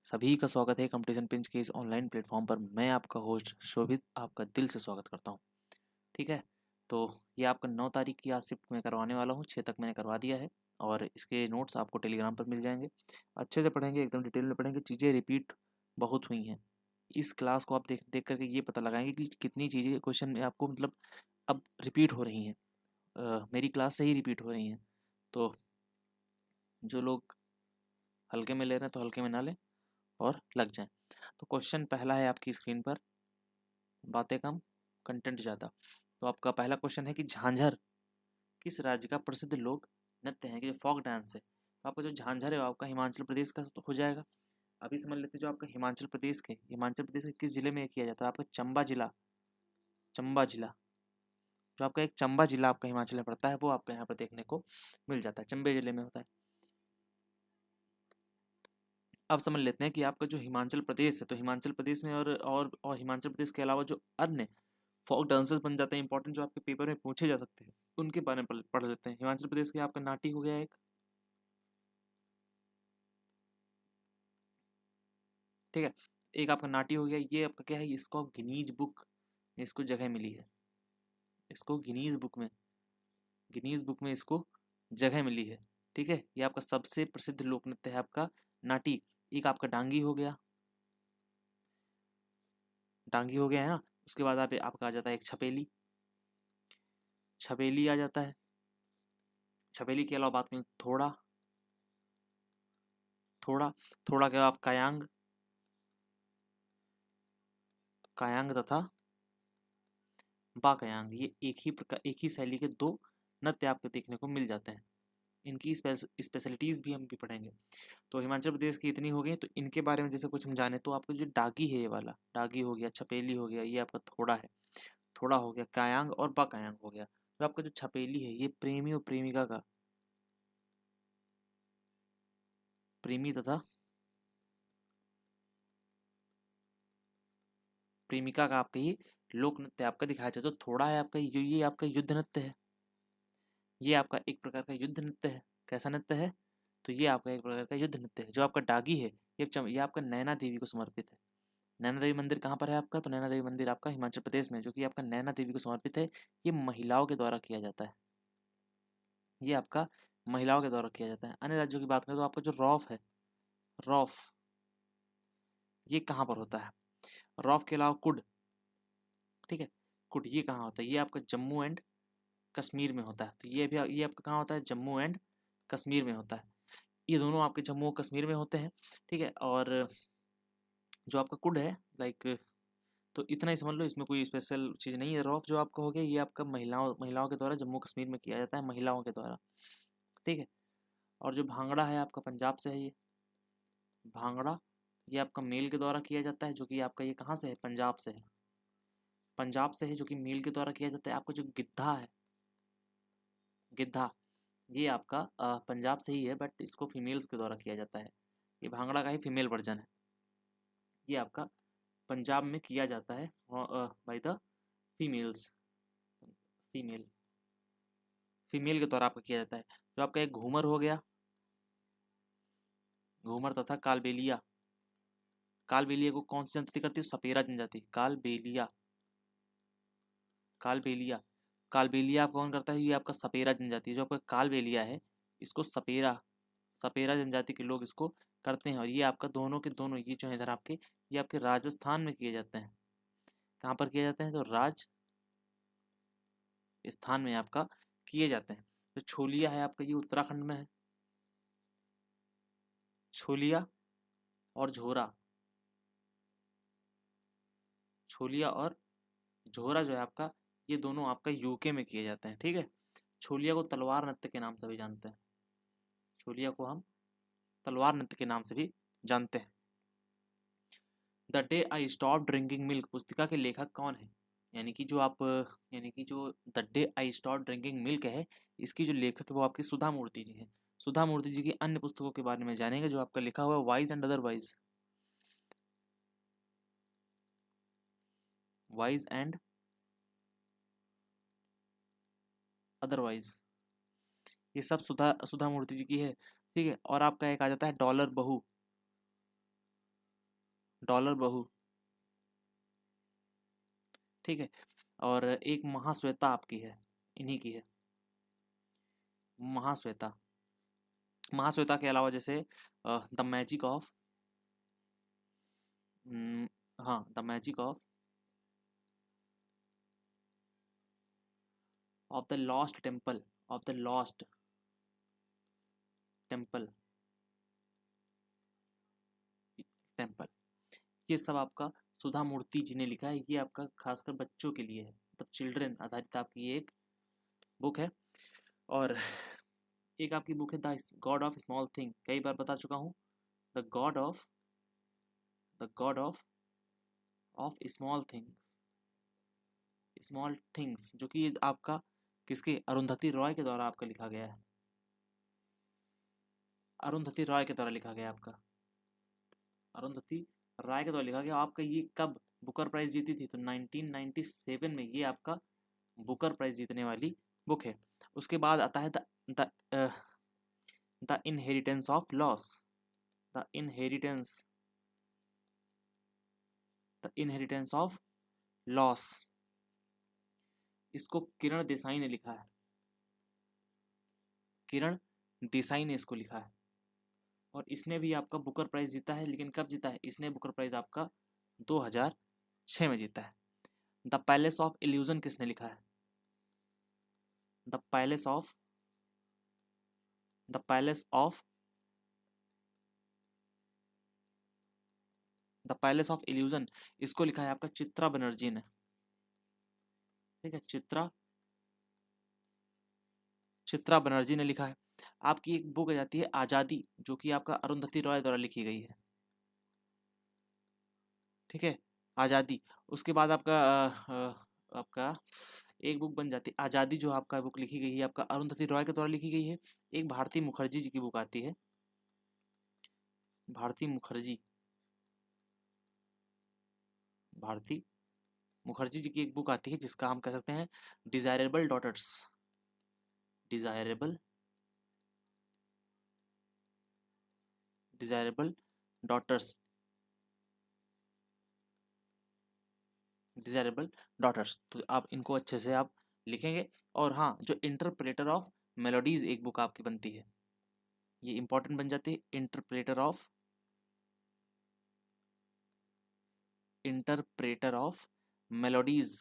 सभी का स्वागत है कंपटीशन पिंच के इस ऑनलाइन प्लेटफॉर्म पर। मैं आपका होस्ट शोभित आपका दिल से स्वागत करता हूँ। ठीक है, तो ये आपका 9 तारीख की आज शिफ्ट में करवाने वाला हूँ। 6 तक मैंने करवा दिया है और इसके नोट्स आपको टेलीग्राम पर मिल जाएंगे। अच्छे से पढ़ेंगे, एकदम डिटेल में पढ़ेंगे। चीज़ें रिपीट बहुत हुई हैं। इस क्लास को आप देख देख करके ये पता लगाएंगे कि कितनी चीज़ें क्वेश्चन में आपको मतलब अब रिपीट हो रही हैं। मेरी क्लास से ही रिपीट हो रही हैं। तो जो लोग हल्के में ले रहे हैं तो हल्के में ना लें और लग जाएं। तो क्वेश्चन पहला है आपकी स्क्रीन पर, बातें कम कंटेंट ज़्यादा। तो आपका पहला क्वेश्चन है कि झांझर किस राज्य का प्रसिद्ध लोक नृत्य है, कि जो फोक डांस है। तो आपका जो झांझर है वो आपका हिमाचल प्रदेश का तो हो जाएगा। अभी समझ लेते हैं जो आपका हिमाचल प्रदेश के किस जिले में किया जाता है। आपका चंबा जिला जो आपका एक चंबा जिला आपका हिमाचल में पड़ता है वो आपका यहाँ पर देखने को मिल जाता है, चंबे जिले में होता है। अब समझ लेते हैं कि आपका जो हिमाचल प्रदेश है तो हिमाचल प्रदेश में और हिमाचल प्रदेश के अलावा जो अन्य फोक डांसेस बन जाते हैं इंपॉर्टेंट, जो आपके पेपर में पूछे जा सकते हैं, उनके बारे में पढ़ लेते हैं। हिमाचल प्रदेश के आपका नाटी हो गया एक, ठीक है। एक आपका नाटी हो गया, ये आपका क्या है, इसको आप गिनीज बुक, इसको जगह मिली है, इसको गिनीज बुक में इसको जगह मिली है। ठीक है, ये आपका सबसे प्रसिद्ध लोक नृत्य है आपका नाटी। एक आपका डांगी हो गया है ना। उसके बाद आपका आ जाता है एक छपेली, छपेली आ जाता है। छपेली के अलावा बात करें थोड़ा थोड़ा थोड़ा के आप कायांग, कायांग तथा बाकयांग, ये एक ही शैली के दो नृत्य आपको देखने को मिल जाते हैं। इनकी स्पेशलिटीज भी हम भी पढ़ेंगे। तो हिमाचल प्रदेश की इतनी हो गई। तो इनके बारे में जैसे कुछ हम जाने तो आपको जो डागी है, ये वाला डागी हो गया, छपेली हो गया, ये आपका थोड़ा है, थोड़ा हो गया, कायांग और बाकायांग हो गया। तो आपका जो छपेली है ये प्रेमी और प्रेमिका का, प्रेमी तथा प्रेमिका का आपका ये लोक नृत्य आपका दिखाया जाए। तो थोड़ा है आपका ये आपका युद्ध नृत्य है। ये आपका एक प्रकार का युद्ध नृत्य है। कैसा नृत्य है, तो ये आपका एक प्रकार का युद्ध नृत्य है। जो आपका डागी है ये आपका नैना देवी को समर्पित है। नैना देवी मंदिर कहाँ पर है आपका, तो नैना देवी मंदिर आपका हिमाचल प्रदेश में, जो कि आपका नैना देवी को समर्पित है। ये महिलाओं के द्वारा किया जाता है, ये आपका महिलाओं के द्वारा किया जाता है। अन्य राज्यों की बात करें तो आपका जो रॉफ है, रॉफ, ये कहाँ पर होता है। रॉफ के अलावा कुड, ठीक है, कुड ये कहाँ होता है, ये आपका जम्मू एंड कश्मीर में होता है। तो ये आपका कहाँ होता है, जम्मू एंड कश्मीर में होता है। ये दोनों आपके जम्मू और कश्मीर में होते हैं। ठीक है, और जो आपका कुड है लाइक, तो इतना ही समझ लो, इसमें कोई स्पेशल चीज़ नहीं है। रॉफ जो आपका हो गया ये आपका महिलाओं के द्वारा जम्मू कश्मीर में किया जाता है, महिलाओं के द्वारा। ठीक है, और जो भांगड़ा है आपका पंजाब से है। ये भांगड़ा ये आपका मेल के द्वारा किया जाता है, जो कि आपका ये कहाँ से है, पंजाब से है। पंजाब से है, जो कि मेल के द्वारा किया जाता है। आपका जो गिद्धा है, गिद्धा, ये आपका पंजाब से ही है, बट इसको फीमेल्स के द्वारा किया जाता है। ये भांगड़ा का ही फीमेल वर्जन है। ये आपका पंजाब में किया जाता है by the females, female female के द्वारा आपका किया जाता है। जो आपका एक घूमर हो गया, घूमर तथा कालबेलिया, कालबेलिया को कौन सी जनजाति करती है, सपेरा जनजाति। कालबेलिया, कालबेलिया, कालबेलिया आपका कौन करता है, ये आपका सपेरा जनजाति है। जो आपका कालबेलिया है इसको सपेरा, सपेरा जनजाति के लोग इसको करते हैं। और ये आपका दोनों के दोनों ये जो है इधर आपके, ये आपके राजस्थान में किए जाते हैं। कहाँ पर किए जाते हैं, तो राजस्थान में आपका किए जाते हैं। तो छोलिया है आपका, ये उत्तराखंड में है। छोलिया और झोरा, छोलिया और झोरा जो है आपका, ये दोनों आपका यूके में किए जाते हैं। ठीक है, छोलिया को तलवार नृत्य के नाम से भी जानते हैं, छोलिया को हम तलवार नृत्य के नाम से भी जानते हैं। The day I stop drinking milk पुस्तिका के लेखक कौन है, यानी कि जो the day I stop drinking milk है, इसकी जो लेखक है वो आपकी सुधा मूर्ति जी हैं। सुधा मूर्ति जी की अन्य पुस्तकों के बारे में जानेंगे, जो आपका लिखा हुआ है wise and otherwise, wise and otherwise, ये सब सुधा सुधा मूर्ति जी की है। ठीक है, और आपका एक आ जाता है डॉलर बहू, डॉलर बहू, ठीक है। और एक महाश्वेता आपकी है, इन्हीं की है, महाश्वेता। महाश्वेता के अलावा जैसे द मैजिक ऑफ, हाँ the magic of the lost temple, of the lost temple, temple, ये सब आपका सुधा मूर्ति जी ने लिखा है। ये आपका खासकर बच्चों के लिए है, मतलब चिल्ड्रन आधारित आपकी ये एक बुक है। और एक आपकी बुक है the god of small thing, कई बार बता चुका हूँ, the god of, the god of small thing, small things, जो कि ये आपका किसके, अरुंधति रॉय के द्वारा आपका लिखा गया है, अरुंधति रॉय के द्वारा लिखा गया है आपका, अरुंधति राय के द्वारा लिखा गया। आपका ये कब बुकर प्राइज जीती थी, तो 1997 में ये आपका बुकर प्राइज जीतने वाली बुक है। उसके बाद आता है the the inheritance of loss, the inheritance, the inheritance of loss, इसको किरण देसाई ने लिखा है, किरण देसाई ने इसको लिखा है। और इसने भी आपका बुकर प्राइज जीता है, लेकिन कब जीता है, इसने बुकर प्राइज आपका 2006 में जीता है। द पैलेस ऑफ इल्यूजन किसने लिखा है, the palace of, the palace of, the palace of illusion, इसको लिखा है आपका चित्रा बनर्जी ने, ठीक है, चित्रा बनर्जी ने लिखा है। आपकी एक बुक आ जाती है आज़ादी, जो कि आपका अरुंधति रॉय द्वारा लिखी गई है, ठीक है, आज़ादी। उसके बाद आपका आपका एक बुक बन जाती है आज़ादी, जो आपका बुक लिखी गई है आपका अरुंधति रॉय के द्वारा लिखी गई है। एक भारती मुखर्जी जी की बुक आती है, भारती मुखर्जी, भारती मुखर्जी जी की एक बुक आती है जिसका हम कह सकते हैं desirable daughters, desirable, desirable daughters, desirable daughters. तो आप इनको अच्छे से आप लिखेंगे। और हाँ, जो इंटरप्रेटर ऑफ मेलोडीज एक बुक आपकी बनती है, ये इंपॉर्टेंट बन जाती है, interpreter of, interpreter of melodies,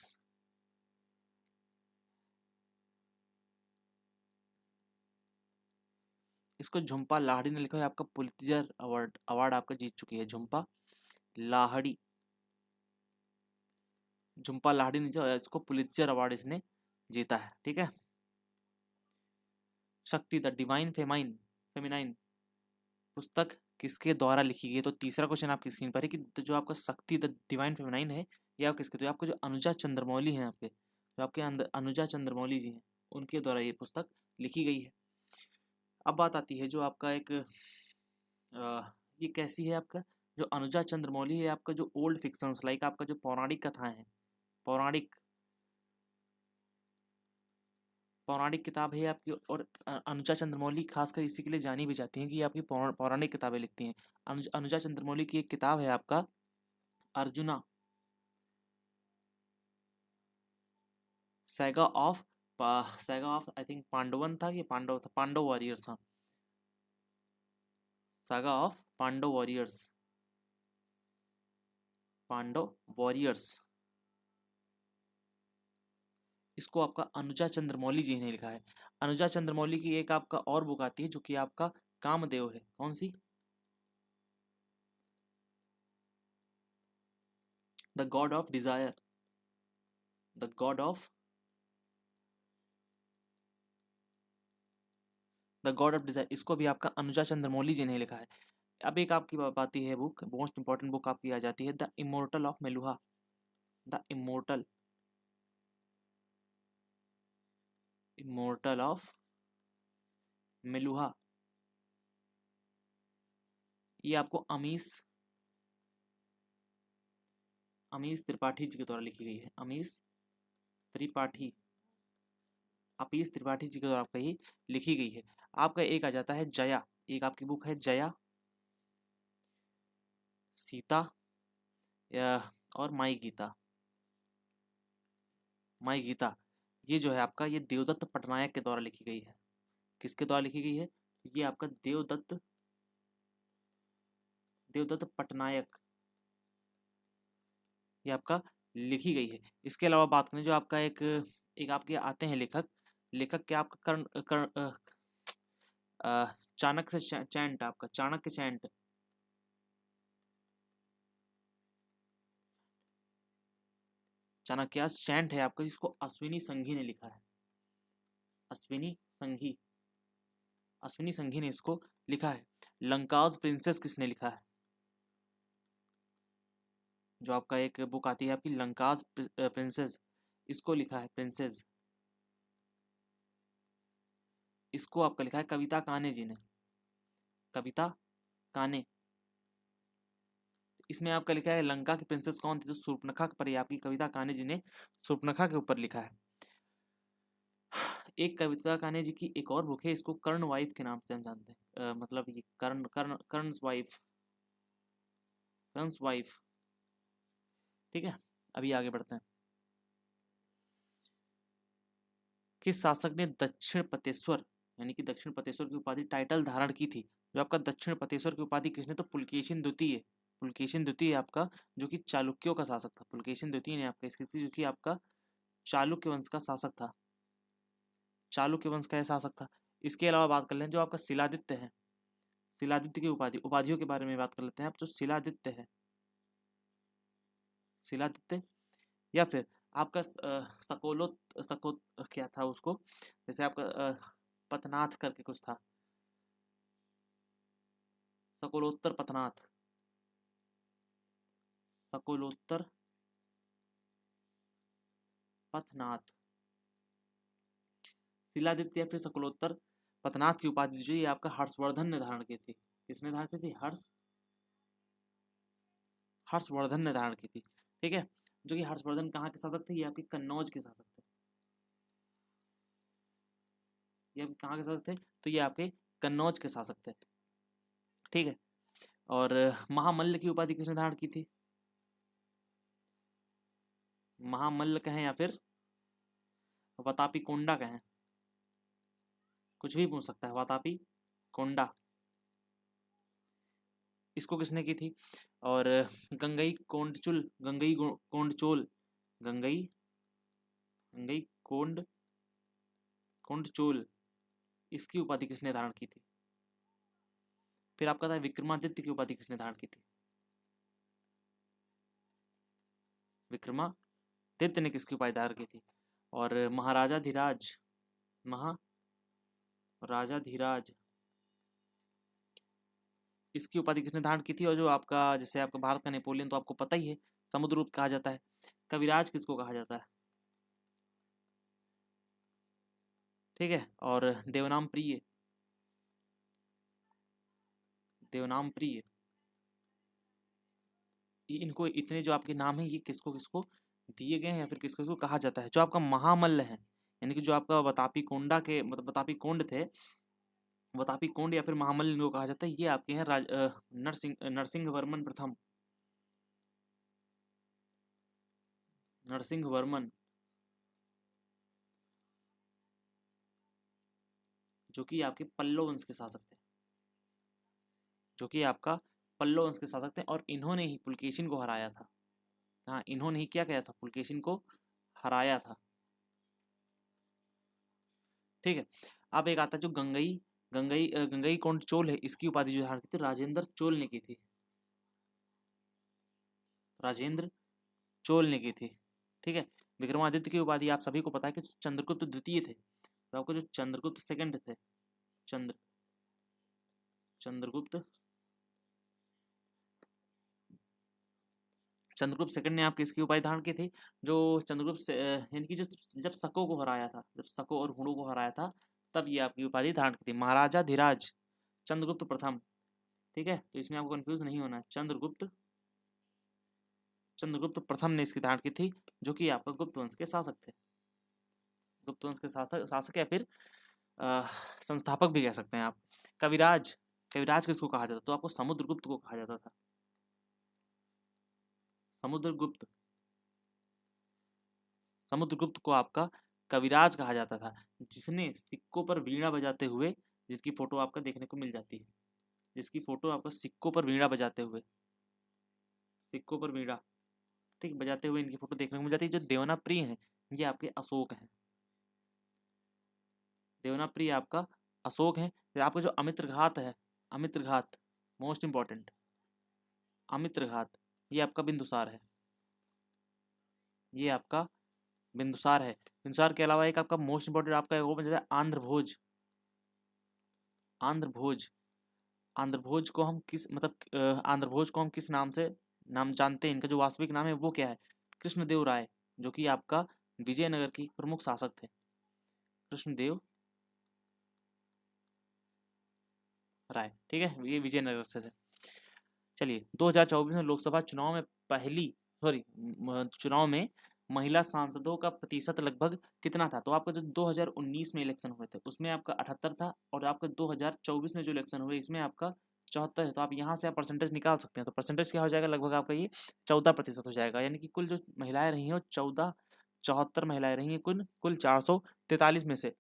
इसको झुम्पा लाहिड़ी ने लिखा है। आपका पुलित्जर अवार्ड, अवार्ड आपका जीत चुकी है झुम्पा लाहिड़ी, झुम्पा लाहिड़ी ने जो इसको पुलित्जर अवार्ड इसने जीता है, ठीक है। शक्ति द डिवाइन फेमाइन, फेमिनाइन पुस्तक किसके द्वारा लिखी गई है, तो तीसरा क्वेश्चन आपकी स्क्रीन पर है कि जो आपका शक्ति द डिवाइन फेमिनाइन है, ये आप किसके, तो आपको जो अनुजा चंद्रमौली हैं आपके, जो आपके अंदर अनुजा चंद्रमौली जी हैं, उनके द्वारा ये पुस्तक लिखी गई है। अब बात आती है जो आपका एक ये कैसी है आपका, जो अनुजा चंद्रमौली है आपका, जो ओल्ड फिक्शंस लाइक आपका जो पौराणिक कथाएं हैं, पौराणिक, पौराणिक किताब है आपकी। और अनुजा चंद्रमौली खासकर इसी के लिए जानी भी जाती हैं कि ये आपकी पौराणिक किताबें लिखती हैं। अनुजा चंद्रमौली की एक किताब है आपका Arjuna, saga of, saga of I think Pandavan था, कि पांडव था, पांडव वॉरियर्स, हाँ, saga of Pandava warriors, Pandava warriors, इसको आपका अनुजा चंद्रमौली जी ने लिखा है। अनुजा चंद्रमौली की एक आपका और बुक आती है जो कि आपका कामदेव है, कौन सी, the god of desire, the god of, the god of desire, इसको भी आपका अनुजा चंद्रमौली जी ने लिखा है। अब एक आपकी आती है बुक, मोस्ट इंपॉर्टेंट बुक आपकी आ जाती है the immortal of Meluha, the immortal, immortal of Meluha, ये आपको अमीश, अमीश त्रिपाठी जी के द्वारा लिखी गई है, अमीश त्रिपाठी, अपीस त्रिपाठी जी के द्वारा आपका ये लिखी गई है। आपका एक आ जाता है जया, एक आपकी बुक है जया, सीता और माई गीता। माई गीता ये जो है आपका, ये देवदत्त पटनायक के द्वारा लिखी गई है। किसके द्वारा लिखी गई है? ये आपका देवदत्त पटनायक, ये आपका लिखी गई है। इसके अलावा बात करें जो आपका एक एक आपके आते हैं लेखक, लेखक क्या आपका चाणक्य से चैंट, आपका चाणक्य चैंट। चाणक्य चैंट है आपका, जिसको अश्विनी संघी ने लिखा है। अश्विनी संघी, अश्विनी संघी ने इसको लिखा है। लंकाज प्रिंसेस किसने लिखा है? जो आपका एक बुक आती है आपकी लंकाज प्रिंसेस, इसको लिखा है प्रिंसेस, इसको आपका लिखा है कविता काने जी ने। कविता काने, इसमें आपका लिखा है लंका की प्रिंसेस कौन थी? तो शूर्पणखा पर ये आपकी कविता काने जी ने शूर्पणखा के ऊपर लिखा है। एक कविता काने जी की एक और बुक है, इसको कर्ण वाइफ के नाम से हम जानते हैं। मतलब ये कर्ण's वाइफ। ठीक है, अभी आगे बढ़ते हैं। किस शासक ने दक्षिण पतेश्वर, यानी कि दक्षिण पतेश्वर की उपाधि टाइटल धारण की थी? जो आपका दक्षिण पतेश्वर की उपाधि किसने? तो पुलकेशिन द्वितीय। पुलकेशिन द्वितीय आपका, जो कि चालुक्यों का शासक था। पुलकेशिन द्वितीय ने आपका इसकी, जो कि आपका चालुक्य वंश का शासक था। चालुक्य वंश का शासक था। इसके अलावा बात कर लें जो आपका शिलादित्य है, शिलादित्य की उपाधियों के बारे में बात कर लेते हैं आप। जो शिलादित्य है, शिलादित्य या फिर आपका सकोत क्या था उसको, जैसे आपका पथनाथ करके कुछ था, सकोलोत्तर पथनाथ, सकोलोत्तर पथनाथ। शिलादित्य या फिर सकोलोत्तर पथनाथ की उपाधि जो ये आपका हर्षवर्धन ने धारण की थी। किसने धारण की थी? हर्षवर्धन ने धारण की थी। ठीक है, जो कि हर्षवर्धन कहाँ के शासक थे? ये आपके कन्नौज के शासक थे। ये आपके कहाँ के शासक थे? तो ये आपके कन्नौज के शासक थे। ठीक है, और महामल्ल की उपाधि किसने धारण की थी? महामल्ल कहें या फिर वतापी कोंडा कहें, कुछ भी पूछ सकता है। वतापी कोंडा, इसको किसने की थी? और गंगई कोंडचुल, कोंडचोल, गंगई गंगई कोंडचोल, इसकी उपाधि किसने धारण की थी? फिर आपका था विक्रमादित्य की उपाधि किसने धारण की थी? विक्रमादित्य ने किसकी उपाधि धारण की थी? और महाराजाधिराज, इसकी उपाधि किसने धारण की थी? और जो आपका, जैसे आपका भारत का नेपोलियन तो आपको पता ही है, समुद्रगुप्त कहा जाता है। कविराज किसको कहा जाता है? ठीक है, और देवनाम प्रिय, देवनाम प्रिय, इनको इतने जो आपके नाम है ये किसको किसको दिए गए हैं या फिर किसको किसको कहा जाता है? जो आपका महामल्ल है, यानी कि जो आपका वतापी कोंडा के, मतलब वतापी कोंड थे, वतापी कोंड या फिर महामल्ल इनको कहा जाता है। ये आपके हैं नरसिंह वर्मन प्रथम, नरसिंह वर्मन, जो कि आपके पल्लव वंश के शासक थे, जो कि आपका पल्लव वंश के शासक थे। और इन्होंने ही पुलकेशिन को हराया था। हाँ, इन्होंने ही क्या किया था? पुलकेशिन को हराया था। ठीक है, अब एक आता है जो गंगई कोंड चोल है, इसकी उपाधि जो धारण की थी राजेंद्र चोल ने की थी। राजेंद्र चोल ने की थी। ठीक है, विक्रमादित्य की उपाधि आप सभी को पता है कि चंद्रगुप्त द्वितीय थे। तो आपको जो चंद्रगुप्त सेकंड थे, चंद्रगुप्त चंद्रगुप्त सेकंड ने आपकी इसकी उपाधि धारण की थी। जो यानी कि जो जब शकों को हराया था, जब शकों और हुणों को हराया था, तब ये आपकी उपाधि धारण की थी महाराजा धीराज चंद्रगुप्त प्रथम। ठीक है, तो इसमें आपको कंफ्यूज नहीं होना है। चंद्रगुप्त प्रथम ने इसकी धारण की थी, जो कि आपका गुप्त वंश के शासक थे। गुप्त वंश के शासक या फिर संस्थापक भी कह सकते हैं आप। कविराज, कविराज किसको कहा जाता? तो आपको समुद्रगुप्त को कहा जाता था। समुद्रगुप्त, समुद्रगुप्त को आपका कविराज कहा जाता था, जिसने सिक्कों पर वीणा बजाते हुए, जिसकी फोटो आपका देखने को मिल जाती है, जिसकी फोटो आपको सिक्कों पर वीणा बजाते हुए, सिक्कों पर वीणा, ठीक, बजाते हुए इनकी फोटो देखने को मिल जाती है। जो देवनाप्रिय हैं ये आपके अशोक हैं, देवनाप्रिय आपका अशोक है। फिर आपका जो अमित्रघात है, अमित्रघात मोस्ट इंपॉर्टेंट, अमित्रघात ये आपका बिंदुसार है, ये आपका बिंदुसार है। बिंदुसार के अलावा एक आपका मोस्ट इंपॉर्टेंट आपका वो बन जाता है आंध्र भोज, आंध्र भोज, आंध्र भोज को हम किस मतलब आंध्र भोज को हम किस नाम से नाम जानते हैं, इनका जो वास्तविक नाम है वो क्या है, कृष्णदेव राय, जो कि आपका विजयनगर के प्रमुख शासक थे, कृष्णदेव राय, ठीक है, ये विजयनगर से थे। चलिए 2024 में लोकसभा चुनाव में चुनाव में महिला सांसदों का प्रतिशत लगभग कितना था? तो आपका जो 2019 में इलेक्शन हुए थे उसमें आपका 78 था, और आपका 2024 में जो इलेक्शन हुए इसमें आपका 74 है। तो आप यहाँ से आप परसेंटेज निकाल सकते हैं। तो परसेंटेज क्या हो जाएगा, लगभग आपका ये 14% हो जाएगा, यानी कि कुल जो महिलाएं रही हैं वो 74 महिलाएं रही हैं, कुल कुल 443 में से।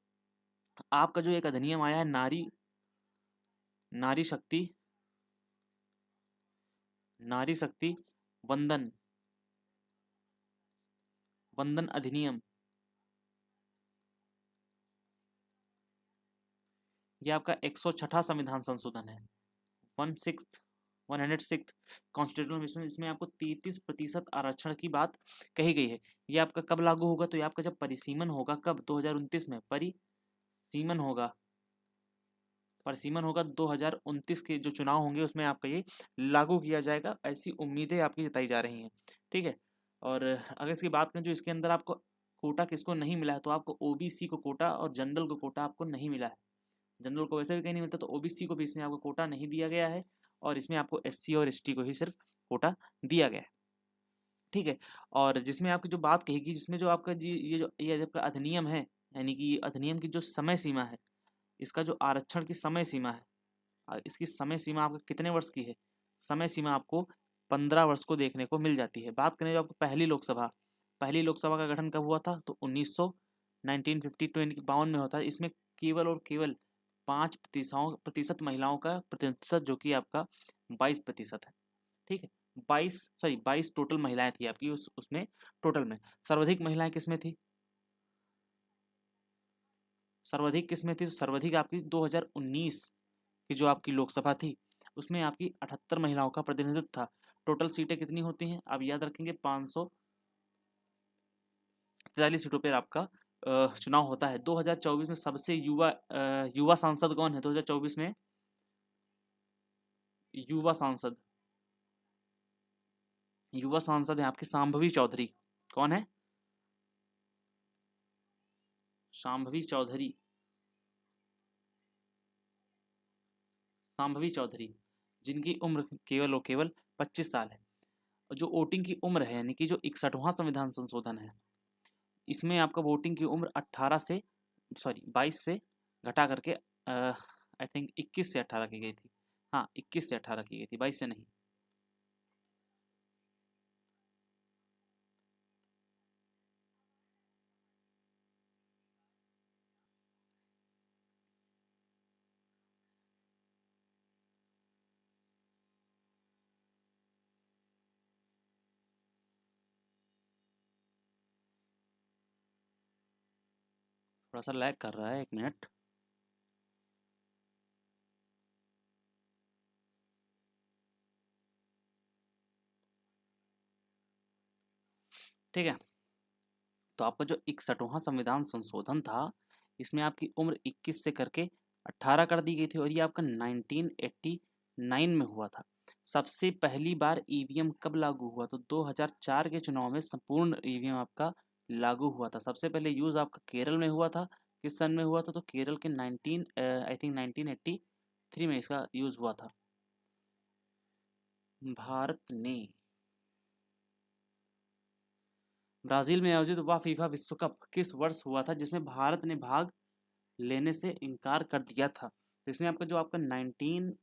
आपका जो एक अधिनियम आया है नारी नारी शक्ति नारी शक्ति वंदन वंदन अधिनियम, ये आपका 106 संविधान संशोधन है, 106 कॉन्स्टिट्यूशन, इसमें आपको 33% आरक्षण की बात कही गई है। ये आपका कब लागू होगा? तो ये आपका जब परिसीमन होगा, कब? 2029 में परिसीमन होगा, परिसीमन होगा 2029 के जो चुनाव होंगे उसमें आपका ये लागू किया जाएगा, ऐसी उम्मीदें आपकी जताई जा रही हैं, ठीक है। और अगर इसकी बात करें जो इसके अंदर आपको कोटा किसको नहीं मिला है, तो आपको ओबीसी को कोटा और जनरल को कोटा आपको नहीं मिला है। जनरल को वैसे भी कहीं नहीं मिलता, तो ओबीसी को भी इसमें आपको कोटा नहीं दिया गया है, और इसमें आपको एससी और एसटी को ही सिर्फ कोटा दिया गया है, ठीक है। और जिसमें आपकी जो बात कहेगी, जिसमें जो आपका ये आपका अधिनियम है, यानी कि अधिनियम की जो समय सीमा है, इसका जो आरक्षण की समय सीमा है, इसकी समय सीमा आपको कितने वर्ष की है? समय सीमा आपको 15 वर्ष को देखने को मिल जाती है। बात करें जो आपको पहली लोकसभा का गठन कब हुआ था? तो 1952 में होता है। इसमें केवल और केवल 5% महिलाओं का प्रतिशत, जो कि आपका 22% है, ठीक है। 22 टोटल महिलाएं थी आपकी उसमें टोटल में। सर्वाधिक महिलाएं किसमें थी? सर्वाधिक किसमें थी? तो सर्वाधिक आपकी 2019 की जो आपकी लोकसभा थी उसमें आपकी 78 महिलाओं का प्रतिनिधित्व था। टोटल सीटें कितनी होती हैं आप याद रखेंगे, 543 सीटों पर आपका चुनाव होता है। 2024 में सबसे युवा सांसद कौन है? 2024 में युवा सांसद है आपके शांभवी चौधरी। कौन है? शांभवी चौधरी, शांभवी चौधरी, जिनकी उम्र केवल और केवल 25 साल है। और जो वोटिंग की उम्र है, यानी कि जो 61वां संविधान संशोधन है, इसमें आपका वोटिंग की उम्र 22 से घटा करके आई थिंक 21 से 18 की गई थी। हाँ, 21 से 18 की गई थी, 22 से नहीं। थोड़ा सा लैग कर रहा है, 1 मिनट। ठीक है, तो आपका जो 61वां संविधान संशोधन था, इसमें आपकी उम्र 21 से करके 18 कर दी गई थी, और ये आपका 1989 में हुआ था। सबसे पहली बार ईवीएम कब लागू हुआ? तो 2004 के चुनाव में संपूर्ण ईवीएम आपका लागू हुआ था। सबसे पहले यूज आपका केरल में हुआ था। किस सन में हुआ था? तो केरल के 1983 में इसका यूज हुआ था। भारत ने ब्राजील में आयोजित वह फीफा विश्व कप किस वर्ष हुआ था, जिसमें भारत ने भाग लेने से इनकार कर दिया था? तो इसमें आपका जो आपका 19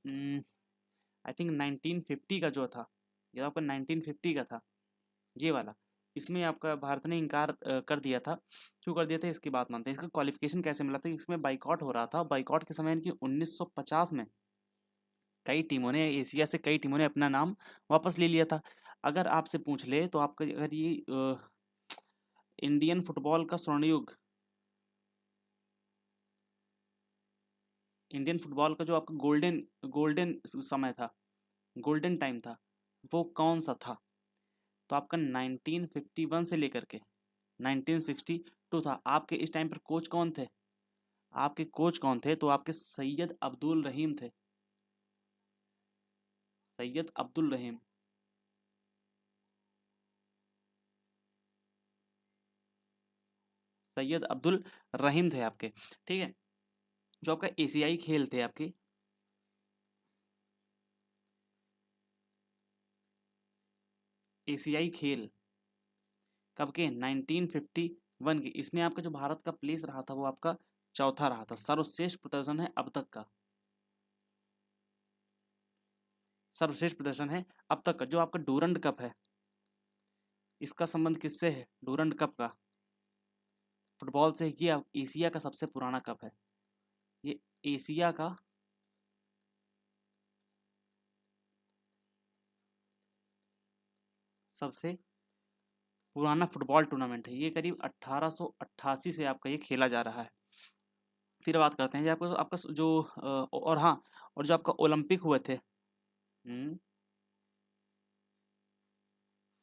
आई थिंक 1950 का जो था, ये आपका 1950 का था, ये वाला, इसमें आपका भारत ने इनकार कर दिया था। क्यों कर दिया था इसकी बात मानते हैं। इसका क्वालिफिकेशन कैसे मिला था, इसमें बाइकआउट हो रहा था। बाइकआउट के समय इनकी 1950 में कई टीमों ने, एशिया से कई टीमों ने अपना नाम वापस ले लिया था। अगर आपसे पूछ ले तो आपका, अगर ये इंडियन फुटबॉल का स्वर्ण युग, इंडियन फुटबॉल का जो आपका गोल्डन गोल्डन समय था, गोल्डन टाइम था, वो कौन सा था? तो आपका 1951 से लेकर के 1962 था। आपके इस टाइम पर कोच कौन थे? आपके कोच कौन थे? तो आपके सैयद अब्दुल रहीम थे। सैयद अब्दुल रहीम। सैयद अब्दुल रहीम थे आपके। ठीक है। जो आपका एशियाई खेल थे आपके, एशियाई खेल कब के? 1951 के। इसमें आपका जो भारत का प्लेस रहा था वो आपका चौथा रहा था। सर्वश्रेष्ठ प्रदर्शन है अब तक का, सर्वश्रेष्ठ प्रदर्शन है अब तक का। जो आपका डूरंड कप है, इसका संबंध किससे है? डूरंड कप का फुटबॉल से। ये एशिया का सबसे पुराना कप है। ये एशिया का सबसे पुराना फुटबॉल टूर्नामेंट है। ये करीब 1888 से आपका ये खेला जा रहा है। फिर बात करते हैं जो आपका आपका जो और हाँ, और जो आपका ओलंपिक हुए थे।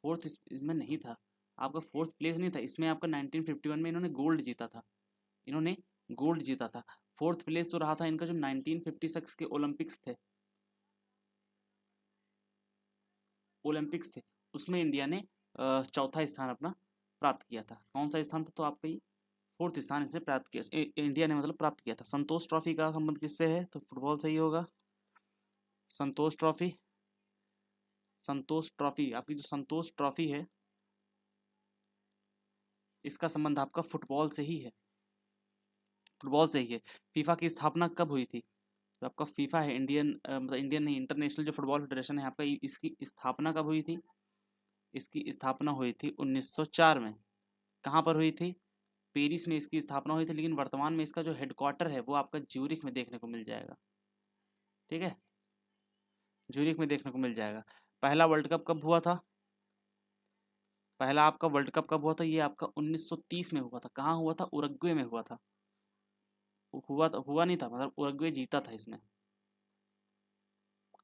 फोर्थ इसमें नहीं था। आपका फोर्थ प्लेस नहीं था इसमें। आपका 1951 में इन्होंने गोल्ड जीता था। इन्होंने गोल्ड जीता था। फोर्थ प्लेस तो रहा था इनका जो 1956 के ओलंपिक्स थे। ओलंपिक्स थे, उसमें इंडिया ने चौथा स्थान अपना प्राप्त किया था। कौन सा स्थान था? तो आपका ये फोर्थ स्थान इसने प्राप्त किया, इंडिया ने मतलब प्राप्त किया था। संतोष ट्रॉफी का संबंध किससे है? तो फुटबॉल से ही होगा। संतोष ट्रॉफी, संतोष ट्रॉफी, आपकी जो संतोष ट्रॉफी है, इसका संबंध आपका फुटबॉल से ही है। फुटबॉल से ही है। फीफा की स्थापना कब हुई थी? जो आपका फीफा है, इंडियन मतलब इंडियन नहीं, इंटरनेशनल जो फुटबॉल फेडरेशन है आपका, इसकी स्थापना कब हुई थी? इसकी स्थापना हुई थी 1904 में। कहाँ पर हुई थी? पेरिस में इसकी स्थापना हुई थी। लेकिन वर्तमान में इसका जो हेडक्वार्टर है वो आपका ज्यूरिख में देखने को मिल जाएगा। ठीक है, ज्यूरिख में देखने को मिल जाएगा। पहला वर्ल्ड कप कब हुआ था? पहला आपका वर्ल्ड कप कब हुआ था? ये आपका 1930 में हुआ था। कहाँ हुआ था? उरुग्वे में हुआ था। हुआ नहीं था, मतलब उरुग्वे जीता था इसमें।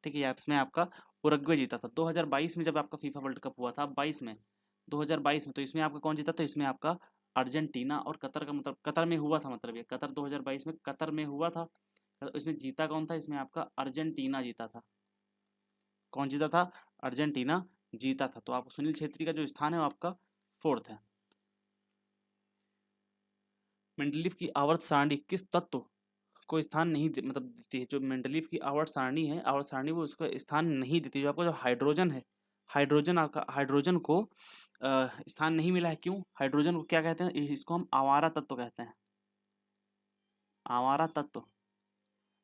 ठीक है, इसमें आपका उरुग्वे जीता था। 2022 में जब आपका फीफा वर्ल्ड कप हुआ था, 22 में, 2022 में, तो इसमें आपका कौन जीता था? इसमें आपका अर्जेंटीना और कतर का, मतलब कतर में हुआ था, मतलब ये कतर 2022 में कतर में हुआ था। तो इसमें जीता कौन था? इसमें आपका अर्जेंटीना जीता था। कौन जीता था? अर्जेंटीना जीता था। तो आप सुनील छेत्री का जो स्थान है वो आपका फोर्थ है। मेंडलीव की आवर्त सारणी किस तत्व को स्थान नहीं मतलब देती है? जो मेंडलीव की आवर्त सारणी है, आवर्त सारणी, वो उसको स्थान नहीं देती। जो आपका जो हाइड्रोजन है, हाइड्रोजन, आपका हाइड्रोजन को स्थान नहीं मिला है। क्यों? हाइड्रोजन को क्या कहते हैं? इसको हम आवारा तत्व कहते हैं। आवारा तत्व,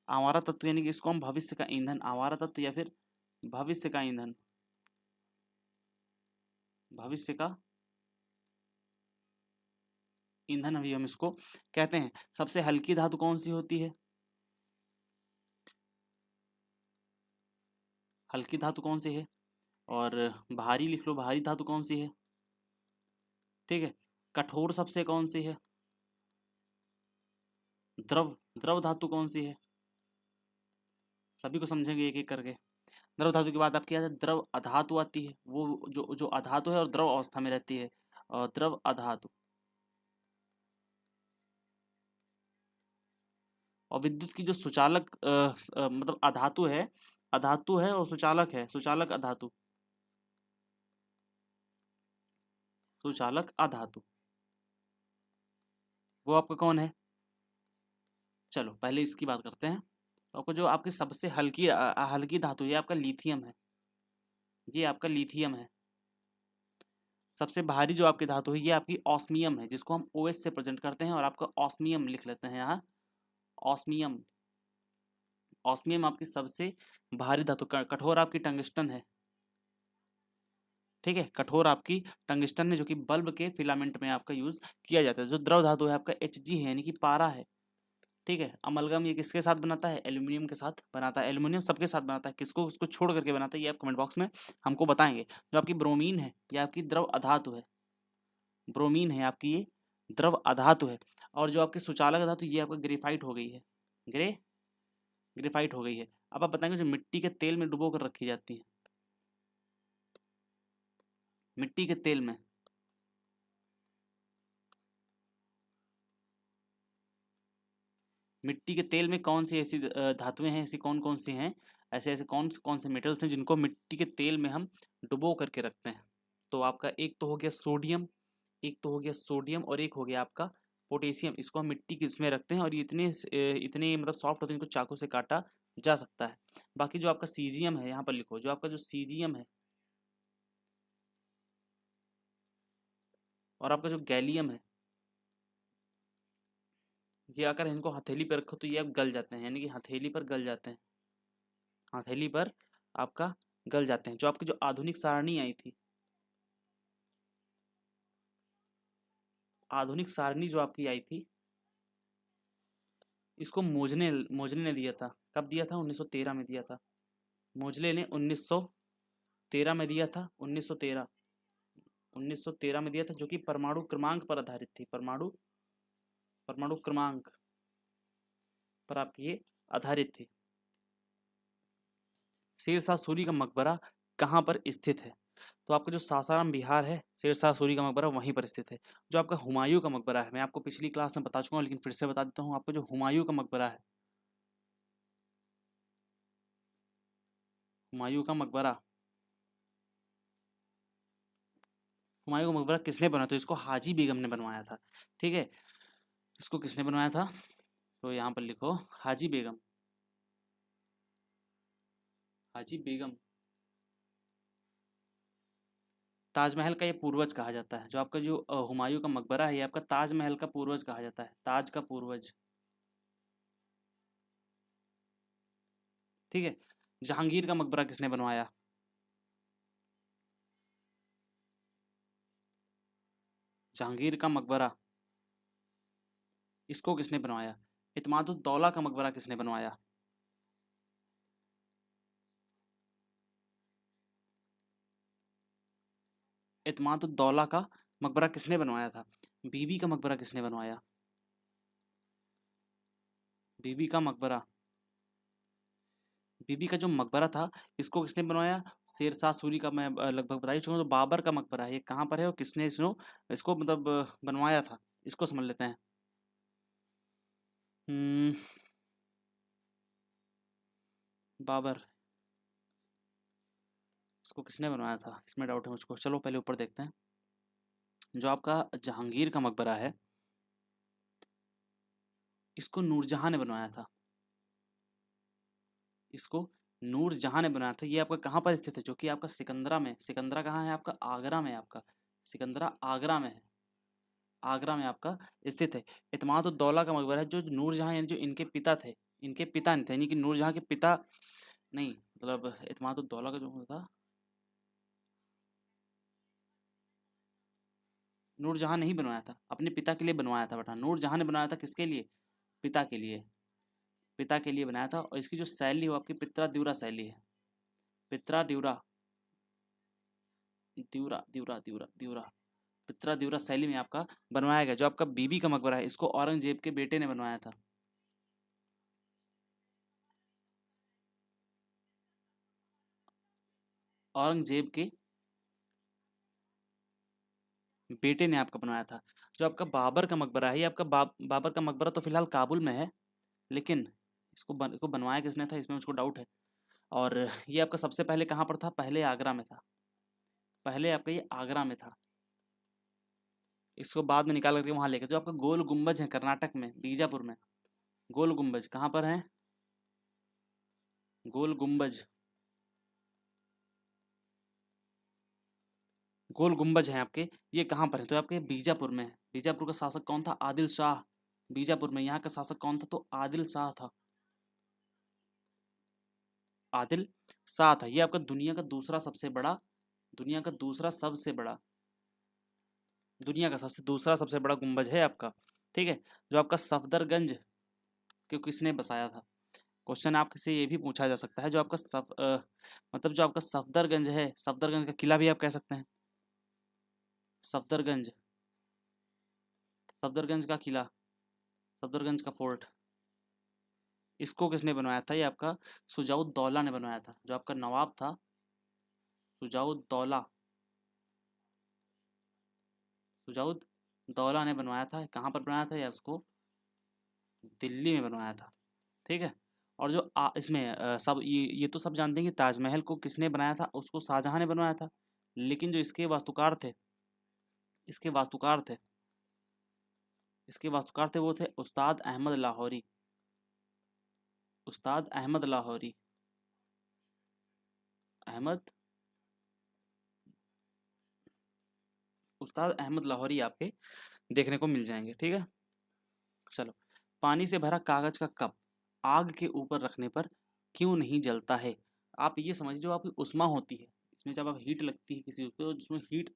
आवारा तत्व यानी कि इसको हम भविष्य का ईंधन, आवारा तत्व या फिर भविष्य का ईंधन, भविष्य का ईंधन अभी हम इसको कहते हैं। सबसे हल्की धातु कौन सी होती है? हल्की धातु कौन सी है? और भारी लिख लो, भारी धातु कौन सी है? ठीक है। कठोर सबसे कौन सी है? द्रव, द्रव धातु कौन सी है? सभी को समझेंगे एक एक करके। द्रव धातु के बाद आपकी आता है द्रव अधातु आती है। वो जो जो अधातु है और द्रव अवस्था में रहती है, और द्रव अधातु। और विद्युत की जो सुचालक मतलब अधातु है, अधातु है और सुचालक है, सुचालक अधातु, सुचालक अधातु, वो आपका कौन है? चलो पहले इसकी बात करते हैं। तो आपको जो आपकी सबसे हल्की हल्की धातु, ये आपका लिथियम है। ये आपका लिथियम है। सबसे भारी जो आपकी धातु है ये आपकी ऑस्मियम है, जिसको हम ओएस से प्रेजेंट करते हैं, और आपका ऑस्मियम लिख लेते हैं यहाँ। ऑस्मियम, ऑस्मियम आपकी सबसे भारी धातु। कठोर आपकी टंगस्टन है। ठीक है, कठोर आपकी टंगस्टन है जो कि बल्ब के फिलामेंट में आपका यूज किया जाता है। जो द्रव धातु है आपका Hg है यानी कि पारा है। ठीक है, अमलगम ये किसके साथ बनाता है? एल्यूमिनियम के साथ बनाता है। एल्यूमिनियम सबके साथ बनाता है, किसको उसको छोड़ करके बनाता है ये आप कमेंट बॉक्स में हमको बताएंगे। जो आपकी ब्रोमीन है ये आपकी द्रव अधातु है। ब्रोमीन है आपकी ये द्रव अधातु है। और जो आपकी सुचालक धातु ये आपका ग्रेफाइट हो गई है। ग्रेफाइट हो गई है। अब आप बताएंगे जो मिट्टी के तेल में डुबो कर रखी जाती है, मिट्टी के तेल में, मिट्टी के तेल में कौन सी ऐसी धातुएं हैं, ऐसी कौन कौन सी हैं, ऐसे ऐसे कौन से मेटल्स हैं जिनको मिट्टी के तेल में हम डुबो करके रखते हैं? तो आपका एक तो हो गया सोडियम, एक तो हो गया सोडियम और एक हो गया आपका पोटेशियम। इसको हम मिट्टी के इसमें रखते हैं और ये इतने मतलब सॉफ्ट होते हैं, इनको चाकू से काटा जा सकता है। बाकी जो आपका सीजियम है, यहाँ पर लिखो, जो आपका जो सीजियम है और आपका जो गैलियम है, ये अगर इनको हथेली पर रखो तो ये अब गल जाते हैं, यानी कि हथेली पर गल जाते हैं, हथेली पर आपका गल जाते हैं। जो आपकी जो आधुनिक सारणी आई थी, आधुनिक सारणी जो आपकी आई थी, इसको मोजले ने दिया था। कब दिया था? 1913 में दिया था। मोजले ने 1913 में दिया था। 1913 में दिया था, जो कि परमाणु क्रमांक पर आधारित थी। परमाणु क्रमांक पर आपकी ये आधारित थी। शेरशाह सूरी का मकबरा कहाँ पर स्थित है? तो आपका जो सासाराम बिहार है, शेरशाह सूरी का मकबरा वहीं पर स्थित है। जो आपका हुमायूं का मकबरा है, मैं आपको पिछली क्लास में बता चुका हूँ लेकिन फिर से बता देता हूँ। आपका जो हुमायूं का मकबरा है, हुमायूं का मकबरा, हुमायूं का मकबरा किसने बनाया? तो इसको हाजी बेगम ने बनवाया था। ठीक है, इसको किसने बनवाया था? तो यहाँ पर लिखो हाजी बेगम, हाजी बेगम। ताजमहल का ये पूर्वज कहा जाता है। जो आपका जो हुमायूं का मकबरा है ये आपका ताजमहल का पूर्वज कहा जाता है, ताज का पूर्वज। ठीक है, जहांगीर का मकबरा किसने बनवाया? जहांगीर का मकबरा, इसको किसने बनवाया? इत्मादुद्दौला का मकबरा किसने बनवाया? इत्मादुद्दौला का मकबरा किसने बनवाया था? बीबी का मकबरा किसने बनवाया? बीबी का मकबरा, बीबी का जो मकबरा था इसको किसने बनवाया? शेरशाह सूरी का मैं लगभग बता ही चुका हूँ। तो बाबर का मकबरा है, ये कहाँ पर है और किसने इसको मतलब बनवाया था? इसको समझ लेते हैं। हम्म, बाबर, इसको किसने बनवाया था इसमें डाउट है मुझको। चलो पहले ऊपर देखते हैं। जो आपका जहांगीर का मकबरा है इसको नूरजहां ने बनवाया था। इसको नूरजहां ने बनाया था। ये आपका कहाँ पर स्थित है? जो कि आपका सिकंदरा में। सिकंदरा कहाँ है आपका? आगरा में। आपका सिकंदरा आगरा में है, आगरा में आपका स्थित है। इत्मादुद्दौला का मकबरा है जो नूरजहां यानी जो इनके पिता थे, इनके पिता नहीं थे, यानी कि नूरजहां के पिता नहीं, मतलब इत्मादुद्दौला का जो था, नूरजहां नहीं बनवाया था, अपने पिता के लिए बनवाया था बेटा। नूरजहां ने बनाया था किसके लिए? पिता के लिए, पिता के लिए बनाया था। और इसकी जो शैली है वो आपकी पित्रा द्यूरा शैली है। पित्रा द्यूरा, द्यूरा द्यूरा द्यूरा द्यूरा, पित्रा द्यूरा शैली में आपका बनवाया गया। जो आपका बीबी का मकबरा है इसको औरंगजेब के बेटे ने बनवाया था। औरंगजेब के बेटे ने आपका बनवाया था। जो आपका बाबर का मकबरा है ये आपका बाबर का मकबरा तो फिलहाल काबुल में है, लेकिन इसको बनवाया किसने था इसमें मुझको डाउट है। और ये आपका सबसे पहले कहाँ पर था? पहले आगरा में था। पहले आपका ये आगरा में था। इसको बाद में निकाल करके वहां लेके, जो आपका गोल गुम्बज है कर्नाटक में, बीजापुर में। गोल गुम्बज कहाँ पर है? गोल गुम्बज, गोल गुम्बज है आपके, ये कहाँ पर है? तो आपके बीजापुर में है। बीजापुर का शासक कौन था? आदिल शाह। बीजापुर में यहाँ का शासक कौन था? तो आदिल शाह था। आदिल शाह था। ये आपका दुनिया का दूसरा सबसे बड़ा दुनिया का दूसरा सबसे बड़ा, दुनिया का दूसरा सबसे बड़ा गुंबज है आपका, ठीक है, जो आपका सफदरगंज को किसने बसाया था। क्वेश्चन आपसे ये भी पूछा जा सकता है, जो आपका मतलब जो आपका सफदरगंज है, सफदरगंज का किला भी आप कह सकते हैं, सफदरगंज, सफदरगंज का किला, सफदरगंज का फोर्ट, इसको किसने बनवाया था, ये आपका सुजाउद्दौला ने बनवाया था, जो आपका नवाब था सुजाउद्दौला, सुजाउद्दौला ने बनवाया था। कहाँ पर बनाया था ये, उसको दिल्ली में बनवाया था, ठीक है। और जो इसमें सब ये तो सब जानते हैं कि ताजमहल को किसने बनाया था, उसको शाहजहां ने बनवाया था। लेकिन जो इसके वास्तुकार थे इसके वास्तुकार थे, वो थे उस्ताद अहमद लाहौरी, उस्ताद अहमद लाहौरी, अहमद उस्ताद अहमद लाहौरी आपके देखने को मिल जाएंगे, ठीक है। चलो, पानी से भरा कागज का कप आग के ऊपर रखने पर क्यों नहीं जलता है। आप ये समझिए, जो आपकी उष्मा होती है, इसमें जब आप हीट लगती है किसी को, जिसमें हीट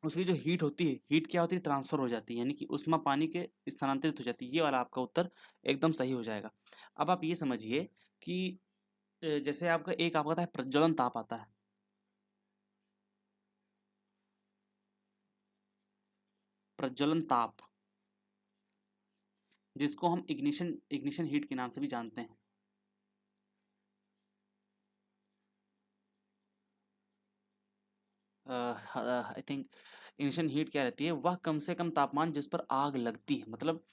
उसकी जो हीट होती है, हीट क्या होती है, ट्रांसफर हो जाती है, यानी कि उष्मा पानी के स्थानांतरित हो जाती है। ये वाला आपका उत्तर एकदम सही हो जाएगा। अब आप ये समझिए कि जैसे आपका एक आपका आता है प्रज्वलन ताप आता है, प्रज्वलन ताप, जिसको हम इग्निशन इग्निशन हीट के नाम से भी जानते हैं। आई थिंक इग्निशन हीट क्या रहती है, वह कम से कम तापमान जिस पर आग लगती है, मतलब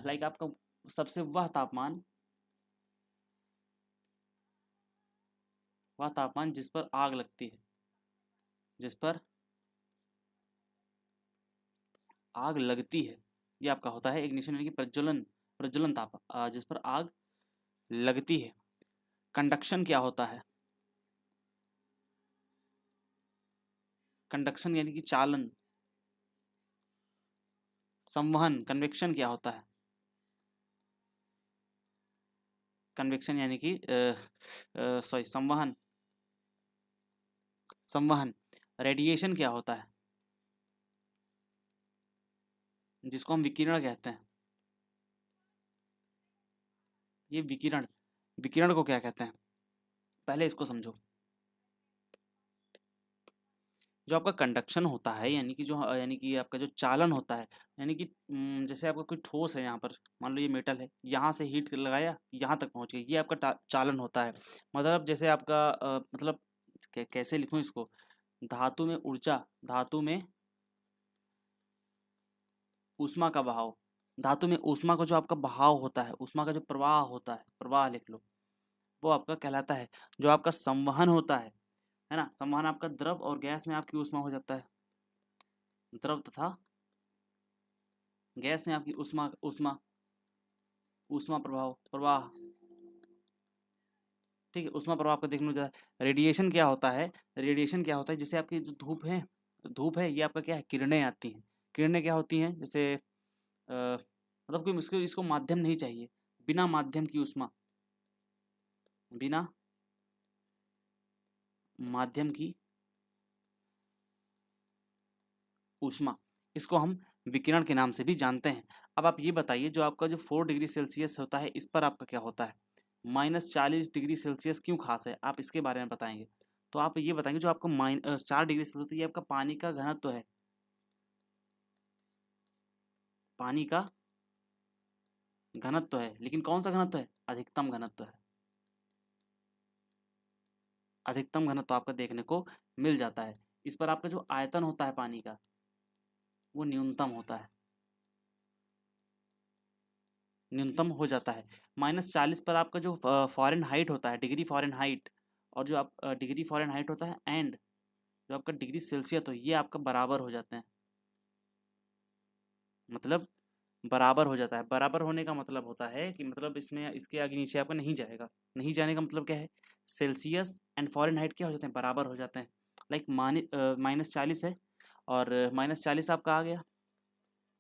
लाइक आपका सबसे वह तापमान जिस पर आग लगती है, जिस पर आग लगती है, ये आपका होता है इग्निशन, यानी कि प्रज्वलन, प्रज्वलन ताप, जिस पर आग लगती है। कंडक्शन क्या होता है, कंडक्शन यानी कि चालन। संवहन, कन्वेक्शन क्या होता है, कन्वेक्शन यानी कि सॉरी संवहन, संवहन। रेडिएशन क्या होता है, जिसको हम विकिरण कहते हैं, ये विकिरण, विकिरण को क्या कहते हैं, पहले इसको समझो। जो आपका कंडक्शन होता है, यानी कि जो यानी कि आपका जो चालन होता है, यानी कि जैसे आपका कोई ठोस है, यहाँ पर मान लो ये मेटल है, यहाँ से हीट लगाया, यहाँ तक पहुँच गई, ये आपका चालन होता है। मतलब जैसे आपका मतलब कैसे लिखूँ इसको, धातु में ऊर्जा, धातु में ऊष्मा का बहाव, धातु में ऊष्मा का जो आपका बहाव होता है, ऊष्मा का जो प्रवाह होता है, प्रवाह लिख लो, वो आपका कहलाता है। जो आपका संवहन होता है ना, संवहन आपका द्रव और गैस में आपकी ऊष्मा हो जाता है, द्रव तथा गैस में आपकी ऊष्मा ऊष्मा ऊष्मा प्रभाव प्रवाह, ठीक है, ऊष्मा प्रभाव आपका देखने को जाता है। रेडिएशन क्या होता है, रेडिएशन क्या होता है, जैसे आपकी जो धूप है, ये आपका क्या है, किरणें आती हैं। किरणें क्या होती हैं, जैसे मतलब कोई इसको माध्यम नहीं चाहिए, बिना माध्यम की ऊष्मा, बिना माध्यम की ऊष्मा, इसको हम विकिरण के नाम से भी जानते हैं। अब आप ये बताइए, जो आपका जो 4 डिग्री सेल्सियस होता है, इस पर आपका क्या होता है, -40 डिग्री सेल्सियस क्यों खास है, आप इसके बारे में बताएंगे। तो आप ये बताएंगे, जो आपका 4 डिग्री सेल्सियस, ये आपका पानी का घनत्व है, पानी का घनत्व है, लेकिन कौन सा घनत्व है, अधिकतम घनत्व है, अधिकतम घनत्व आपका देखने को मिल जाता है। इस पर आपका जो आयतन होता है पानी का, वो न्यूनतम होता है, न्यूनतम हो जाता है। -40 पर आपका जो फॉरेन हाइट होता है, डिग्री फॉरेन हाइट, और जो आप डिग्री फॉरेन हाइट होता है, एंड जो आपका डिग्री सेल्सियस हो, ये आपका बराबर हो जाते हैं, मतलब बराबर हो जाता है। बराबर होने का मतलब होता है कि मतलब इसमें इसके आगे नीचे आपका नहीं जाएगा, नहीं जाने का मतलब क्या है, सेल्सियस एंड फॉरेन हाइट क्या हो जाते हैं, बराबर हो जाते हैं। लाइक -40 है, और -40 आपका आ गया,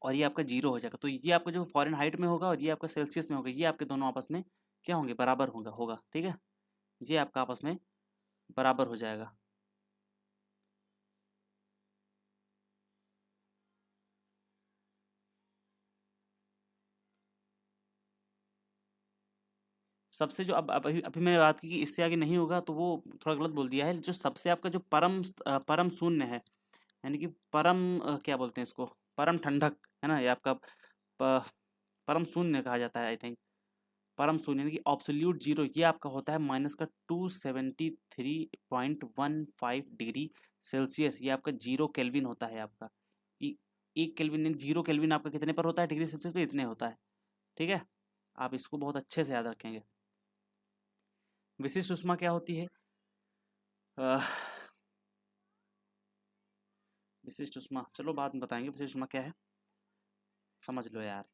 और ये आपका जीरो हो जाएगा, तो ये आपका जो फॉरेन हाइट में होगा, और ये आपका सेल्सियस में होगा, ये आपके दोनों आपस में क्या होंगे, बराबर होगा होगा, ठीक है। ये आपका आपस में बराबर हो जाएगा। सबसे जो अब अभी मैंने बात की कि इससे आगे नहीं होगा, तो वो थोड़ा गलत बोल दिया है। जो सबसे आपका जो परम शून्य है, यानी कि परम क्या बोलते हैं इसको, परम ठंडक है ना, ये आपका परम शून्य कहा जाता है आई थिंक। परम शून्य यानी कि ऑब्सोल्यूट जीरो, ये आपका होता है -273.15 डिग्री सेल्सियस। ये आपका 0 केल्विन होता है आपका। 1 केल्विन, 0 केल्विन आपका कितने पर होता है डिग्री सेल्सियस पे, इतने होता है। ठीक है, आप इसको बहुत अच्छे से याद रखेंगे। विशिष्ट ऊष्मा क्या होती है? अह, विशिष्ट ऊष्मा चलो बाद में बताएंगे, विशिष्ट ऊष्मा क्या है समझ लो यार।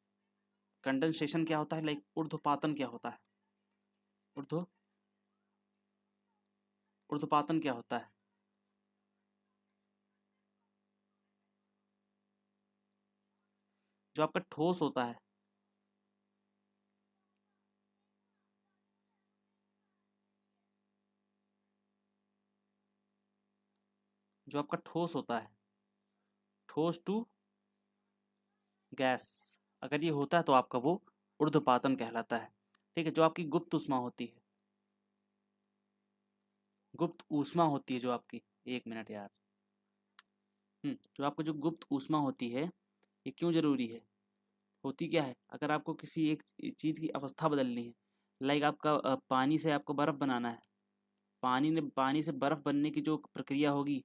कंडेंसेशन क्या होता है, लाइक ऊर्ध्वपातन क्या होता है? ऊर्ध्व ऊर्ध्वपातन क्या होता है? जो आपका ठोस होता है, जो आपका ठोस होता है, ठोस टू गैस, अगर ये होता है तो आपका वो ऊर्ध्वपातन कहलाता है। ठीक है, जो आपकी गुप्त ऊष्मा होती है, गुप्त ऊष्मा होती है जो आपकी, एक मिनट यार। जो आपको जो गुप्त ऊष्मा होती है, ये क्यों जरूरी है? होती क्या है, अगर आपको किसी एक चीज़ की अवस्था बदलनी है, लाइक आपका पानी से आपको बर्फ़ बनाना है, पानी से बर्फ़ बनने की जो प्रक्रिया होगी,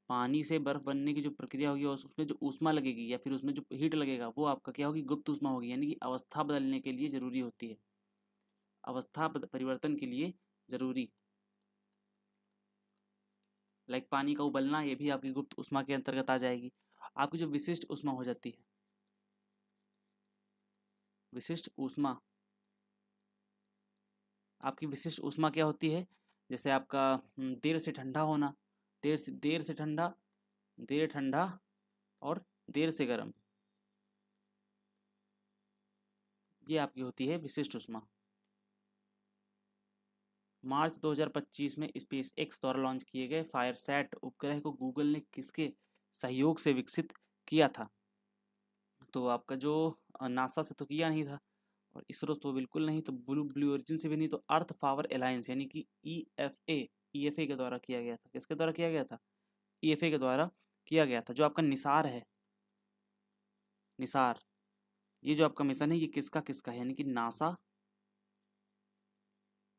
पानी से बर्फ़ बनने की जो प्रक्रिया होगी और उसमें जो ऊष्मा लगेगी या फिर उसमें जो हीट लगेगा, वो आपका क्या होगी, गुप्त ऊष्मा होगी, यानी कि अवस्था बदलने के लिए ज़रूरी होती है, परिवर्तन के लिए ज़रूरी। लाइक पानी का उबलना, ये भी आपकी गुप्त ऊष्मा के अंतर्गत आ जाएगी। आपकी जो विशिष्ट ऊष्मा हो जाती है, विशिष्ट ऊष्मा, आपकी विशिष्ट ऊष्मा क्या होती है? जैसे आपका देर से ठंडा होना, देर से ठंडा, देर ठंडा और देर से गर्म, ये आपकी होती है विशिष्ट ऊष्मा। मार्च 2025 में स्पेस एक्स द्वारा लॉन्च किए गए फायरसैट उपग्रह को गूगल ने किसके सहयोग से विकसित किया था? तो आपका जो नासा से तो किया नहीं था, और इसरो तो बिल्कुल नहीं, तो ब्लू ओरिजिन से भी नहीं, तो अर्थ पावर अलायंस यानी कि ईएफए के द्वारा किया गया था। किसके द्वारा किया गया था? ईएफए के द्वारा किया गया था। जो आपका निसार है, निसार, ये जो आपका मिशन है, ये किसका किसका है, यानी कि नासा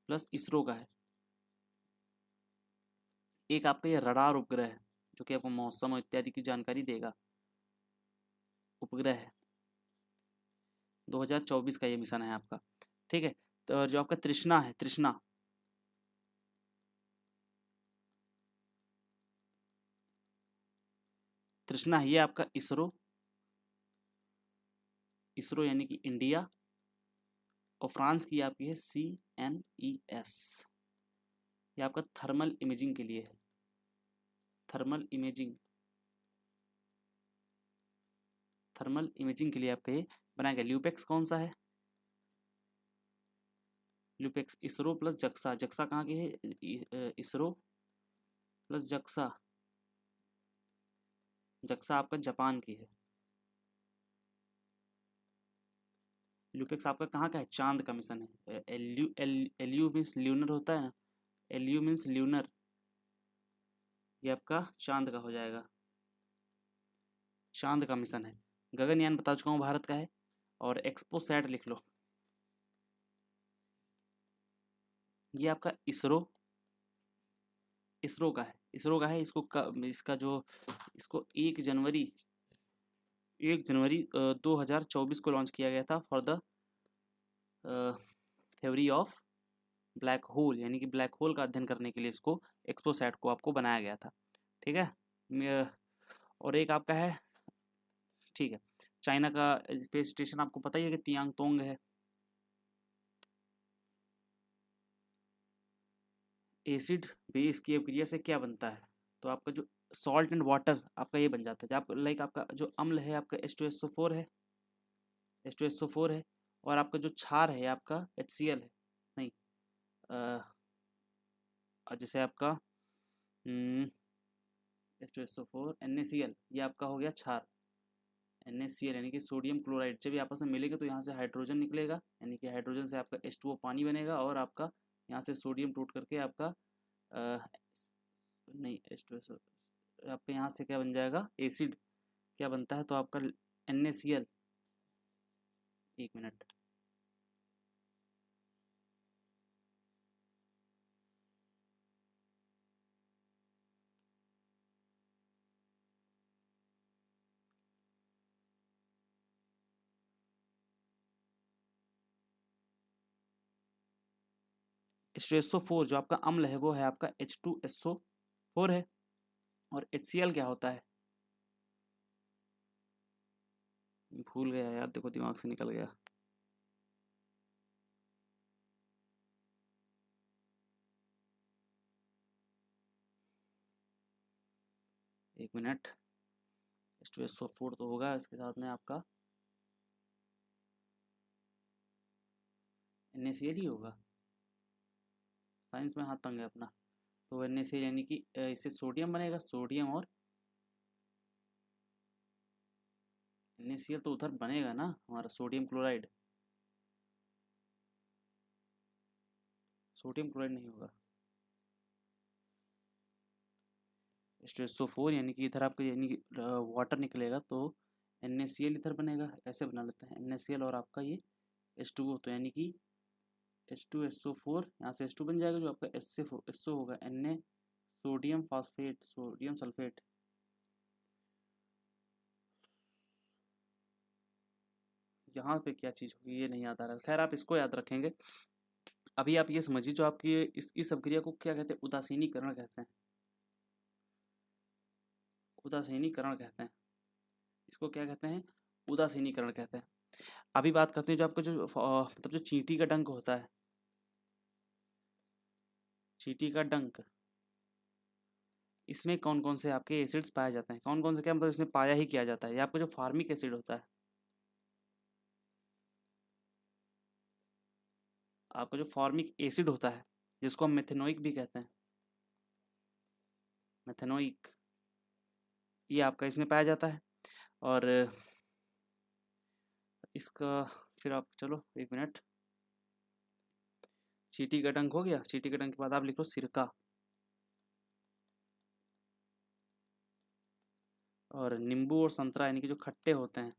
प्लस इसरो का है। एक आपका ये रडार उपग्रह है, जो कि आपको मौसम और इत्यादि की जानकारी देगा, उपग्रह है। 2024 का ये मिशन है आपका। ठीक है, तो जो आपका तृष्णा है, तृष्णा, तृष्णा है, ये आपका इसरो, इसरो यानी कि इंडिया, और फ्रांस की आपकी है CNES। ये आपका थर्मल इमेजिंग के लिए है, थर्मल इमेजिंग, थर्मल इमेजिंग के लिए आपका ये बनाया गया। ल्यूपेक्स कौन सा है? ल्यूपेक्स इसरो प्लस जक्सा, जक्सा कहाँ की है? इसरो प्लस जक्सा, जक्सा आपका जापान की है। ल्यूपेक्स आपका कहाँ का है? चांद का मिशन है। एलयू मीन्स ल्यूनर होता है ना, एलयू मीन्स ल्यूनर, ये आपका चांद का हो जाएगा, चांद का मिशन है। गगनयान बता चुका हूँ भारत का है। और एक्सपो सैट लिख लो, ये आपका इसरो, इसरो का है, इसरो का है। इसका जो, इसको 1 जनवरी 2024 को लॉन्च किया गया था for the theory of black hole, यानी कि ब्लैक होल का अध्ययन करने के लिए इसको, एक्सपोसैट को आपको बनाया गया था। ठीक है, और एक आपका है, ठीक है, चाइना का स्पेस स्टेशन आपको पता ही है कि तियांगतोंग है। एसिड बेस की अभिक्रिया से क्या बनता है? तो आपका जो सॉल्ट एंड वाटर आपका ये बन जाता है, जब आप लाइक आपका जो अम्ल है आपका H2SO4 है, H2SO4 है, और आपका जो क्षार है आपका HCl है, नहीं जैसे आपका H2SO4 NaCl, ये आपका हो गया क्षार। NaCl यानी कि सोडियम क्लोराइड, जब ये आपस में मिलेगा तो यहाँ से हाइड्रोजन निकलेगा, यानी कि हाइड्रोजन से आपका H2O पानी बनेगा, और आपका यहाँ से सोडियम टूट करके आपका नहीं H2SO, आपके यहाँ से क्या बन जाएगा, एसिड क्या बनता है, तो आपका NaCl, एक मिनट, H2SO4 जो आपका अम्ल है वो है आपका H2SO4 है। और HCl क्या होता है, भूल गया यार, देखो दिमाग से निकल गया। एक मिनट, H2SO4 तो होगा, इसके साथ में आपका NaCl ही होगा, साइंस में हाथ तंग है अपना। तो NaCl यानी कि इससे सोडियम बनेगा, सोडियम और NaCl तो उधर बनेगा ना हमारा सोडियम क्लोराइड, सोडियम क्लोराइड नहीं होगा। H2SO4 यानी कि इधर आपका यानी कि वाटर निकलेगा, तो NaCl इधर बनेगा, ऐसे बना लेते हैं NaCl और आपका ये H2O, तो यानी कि H2SO4 यहाँ से H2 बन जाएगा, जो आपका SO होगा Na sodium phosphate, sodium sulphate. यहाँ पे क्या चीज़ होगी ये नहीं याद आ रहा, खैर आप इसको याद रखेंगे। अभी आप ये समझिए, जो आपकी इस अभिक्रिया को क्या कहते हैं, उदासीनीकरण कहते हैं, उदासीनीकरण कहते हैं, इसको क्या कहते हैं, उदासीनीकरण कहते हैं। अभी बात करते हैं जो आपका जो मतलब जो चींटी का डंक होता है, चींटी का डंक, इसमें कौन कौन से आपके एसिड्स पाए जाते हैं, कौन कौन से, क्या मतलब इसमें पाया ही किया जाता है, ये आपका जो फार्मिक एसिड होता है, आपका जो फॉर्मिक एसिड होता है, जिसको हम मेथेनोइक भी कहते हैं, मेथेनोइक, ये आपका इसमें पाया जाता है। और इसका फिर आप चलो एक मिनट, चींटी का डंक हो गया, चींटी का डंक के बाद आप लिखो सिरका, और नींबू और संतरा यानी कि जो खट्टे होते हैं,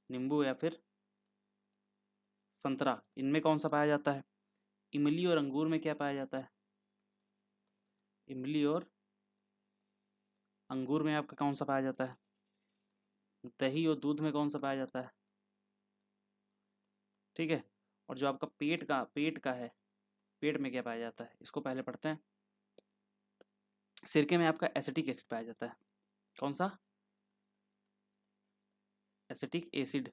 नींबू या फिर संतरा, इनमें कौन सा पाया जाता है, इमली और अंगूर में क्या पाया जाता है, इमली और अंगूर में आपका कौन सा पाया जाता है, दही और दूध में कौन सा पाया जाता है, ठीक है। और जो आपका पेट का है, पेट में क्या पाया जाता है, इसको पहले पढ़ते हैं। सिरके में आपका एसिटिक एसिड पाया जाता है, कौन सा, एसिटिक एसिड।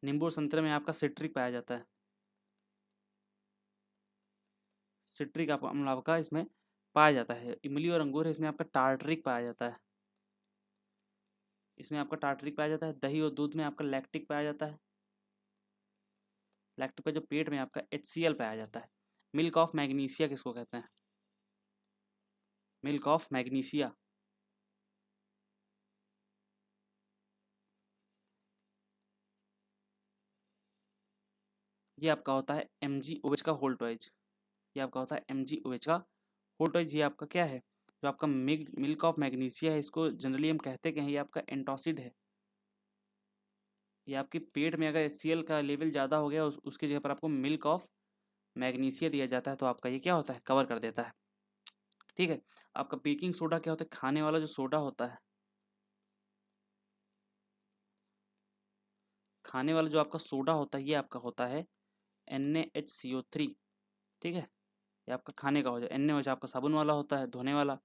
नींबू और संतरे में आपका सिट्रिक पाया जाता है, सिट्रिक अम्ल आपका इसमें पाया जाता है। इमली और अंगूर है, इसमें आपका टार्टरिक पाया जाता है, इसमें आपका टार्टरिक पाया जाता है। दही और दूध में आपका लैक्टिक पाया जाता है, लैक्टिक का जो पेट में आपका HCl पाया जाता है। मिल्क ऑफ मैग्नीशिया किसको कहते हैं, मिल्क ऑफ मैग्नीशिया, ये आपका होता है MgOH का होल्टोइज, ये आपका होता है MgOH का होल्टोइज। ये आपका क्या है, जो आपका मिल्क ऑफ मैग्नीशिया है, इसको जनरली हम कहते हैं ये आपका एंटासिड है। ये आपके पेट में अगर HCl का लेवल ज़्यादा हो गया, उसकी जगह पर आपको मिल्क ऑफ मैग्नीशिया दिया जाता है, तो आपका ये क्या होता है, कवर कर देता है, ठीक है। आपका बेकिंग सोडा क्या होता है, खाने वाला जो सोडा होता है, खाने वाला जो आपका सोडा होता है, ये आपका होता है NaHCO3, ठीक है। ये आपका खाने का हो जाए। NaOH आपका साबुन वाला होता है, धोने वाला।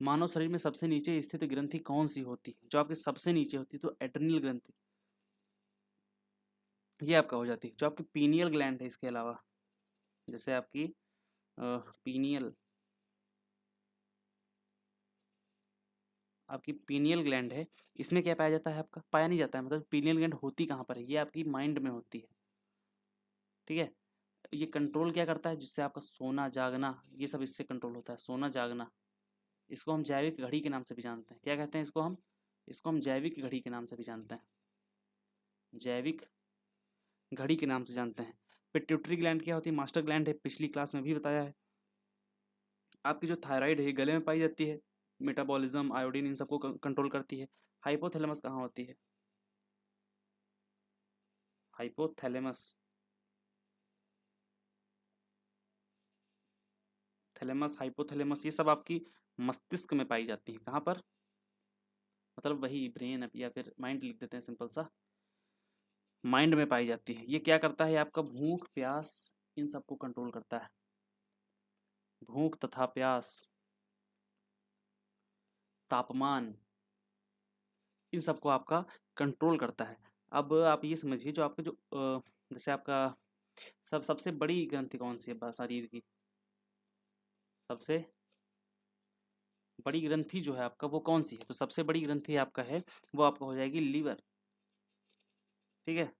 मानव शरीर में सबसे नीचे स्थित ग्रंथि कौन सी होती है, जो आपकी सबसे नीचे होती है, तो एड्रिनल ग्रंथि, ये आपका हो जाती है। जो आपकी पीनियल ग्लैंड है, इसके अलावा जैसे आपकी पीनियल, आपकी पीनियल ग्लैंड है, इसमें क्या पाया जाता है, आपका पाया नहीं जाता है, मतलब पीनियल ग्लैंड होती कहाँ पर है, ये आपकी माइंड में होती है, ठीक है। ये कंट्रोल क्या करता है, जिससे आपका सोना जागना ये सब इससे कंट्रोल होता है, सोना जागना। इसको हम जैविक घड़ी के नाम से भी जानते हैं। क्या कहते हैं इसको हम? इसको हम जैविक घड़ी के नाम से भी जानते हैं, जैविक घड़ी के नाम से जानते हैं। पिट्यूटरी ग्लैंड क्या होती है? मास्टर ग्लैंड है, पिछली क्लास में भी बताया है। आपकी जो थायराइड है गले में पाई जाती है, मेटाबॉलिज्म, आयोडीन, इन सबको कंट्रोल करती है। हाइपोथैलेमस कहाँ होती है? हाइपोथैलेमस, थैलेमस, हाइपोथैलेमस, ये सब आपकी मस्तिष्क में पाई जाती है। कहाँ पर? मतलब वही ब्रेन या फिर माइंड लिख देते हैं सिंपल सा, माइंड में पाई जाती है। ये क्या करता है? आपका भूख प्यास इन सबको कंट्रोल करता है, भूख तथा प्यास, तापमान, इन सबको आपका कंट्रोल करता है। अब आप ये समझिए, जो आपके जो जैसे आपका सबसे बड़ी ग्रंथि कौन सी है शरीर की? सबसे बड़ी ग्रंथि जो है आपका वो कौन सी है? तो सबसे बड़ी ग्रंथि आपका है वो आपका हो जाएगी लीवर। ठीक है,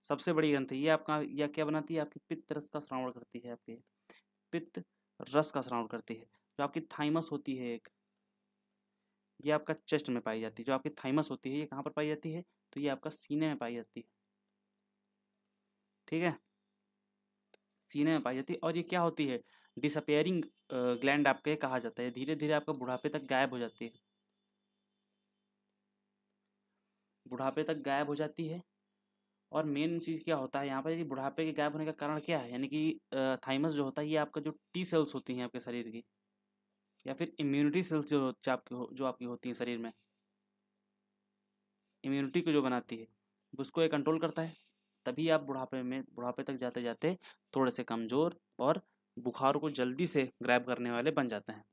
सबसे बड़ी ग्रंथि ये आपका या क्या बनाती है? आपकी पित्त रस का श्रावण करती है, आपके पित्त रस का श्रावण करती है। जो आपकी थाइमस होती है एक, ये आपका चेस्ट में पाई जाती है। जो आपकी थाइमस होती है ये कहाँ पर पाई जाती है? तो ये आपका सीने में पाई जाती है। ठीक है, सीने में पाई जाती है। और ये क्या होती है? डिसअपेयरिंग ग्लैंड आपके कहा जाता है। धीरे धीरे आपका बुढ़ापे तक गायब हो जाती है, बुढ़ापे तक गायब हो जाती है। और मेन चीज़ क्या होता है यहाँ पर, ये बुढ़ापे के गायब होने का कारण क्या है? यानी कि थाइमस जो होता है ये आपका जो टी सेल्स होती हैं आपके शरीर की, या फिर इम्यूनिटी सेल्स जो आपकी होती हैं शरीर में, इम्यूनिटी को जो बनाती है उसको ये कंट्रोल करता है। तभी आप बुढ़ापे तक जाते जाते थोड़े से कमज़ोर और बुखार को जल्दी से ग्रैब करने वाले बन जाते हैं।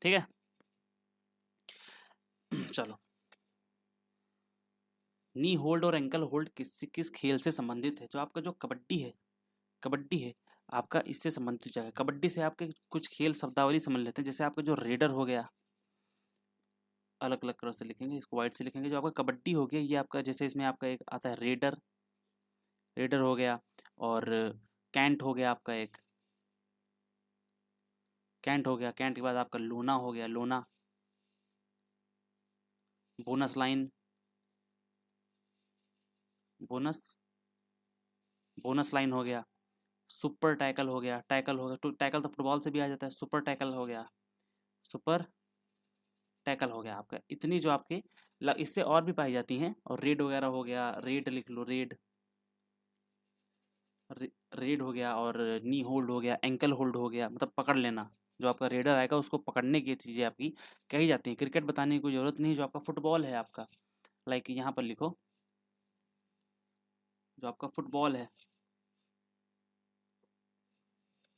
ठीक है चलो, नी होल्ड और एंकल होल्ड किस किस खेल से संबंधित है? जो आपका जो कबड्डी है, कबड्डी है आपका इससे संबंधित हो जाएगा। कबड्डी से आपके कुछ खेल शब्दावली समझ लेते हैं। जैसे आपका जो रेडर हो गया, अलग अलग कलर से लिखेंगे, इसको वाइट से लिखेंगे। जो आपका कबड्डी हो गया ये आपका, जैसे इसमें आपका एक आता है रेडर, रेडर हो गया। और कैंट हो गया आपका एक, कैंट हो गया। कैंट के बाद आपका लोना हो गया, लोना। Bonus line, bonus, bonus line हो गया। सुपर टैकल हो गया, टैकल हो गया। तो टैकल तो फुटबॉल से भी आ जाता है। सुपर टैकल हो गया, सुपर टैकल हो गया आपका। इतनी जो आपके इससे और भी पाई जाती हैं। और रेड वगैरह हो गया, रेड लिख लो, रेड, रेड हो गया। और नी होल्ड हो गया, एंकल होल्ड हो गया, मतलब पकड़ लेना। जो आपका रेडर आएगा उसको पकड़ने की चीज़ें आपकी कही जाती हैं। क्रिकेट बताने की कोई ज़रूरत नहीं। जो आपका फुटबॉल है आपका, लाइक यहाँ पर लिखो, जो आपका फुटबॉल है,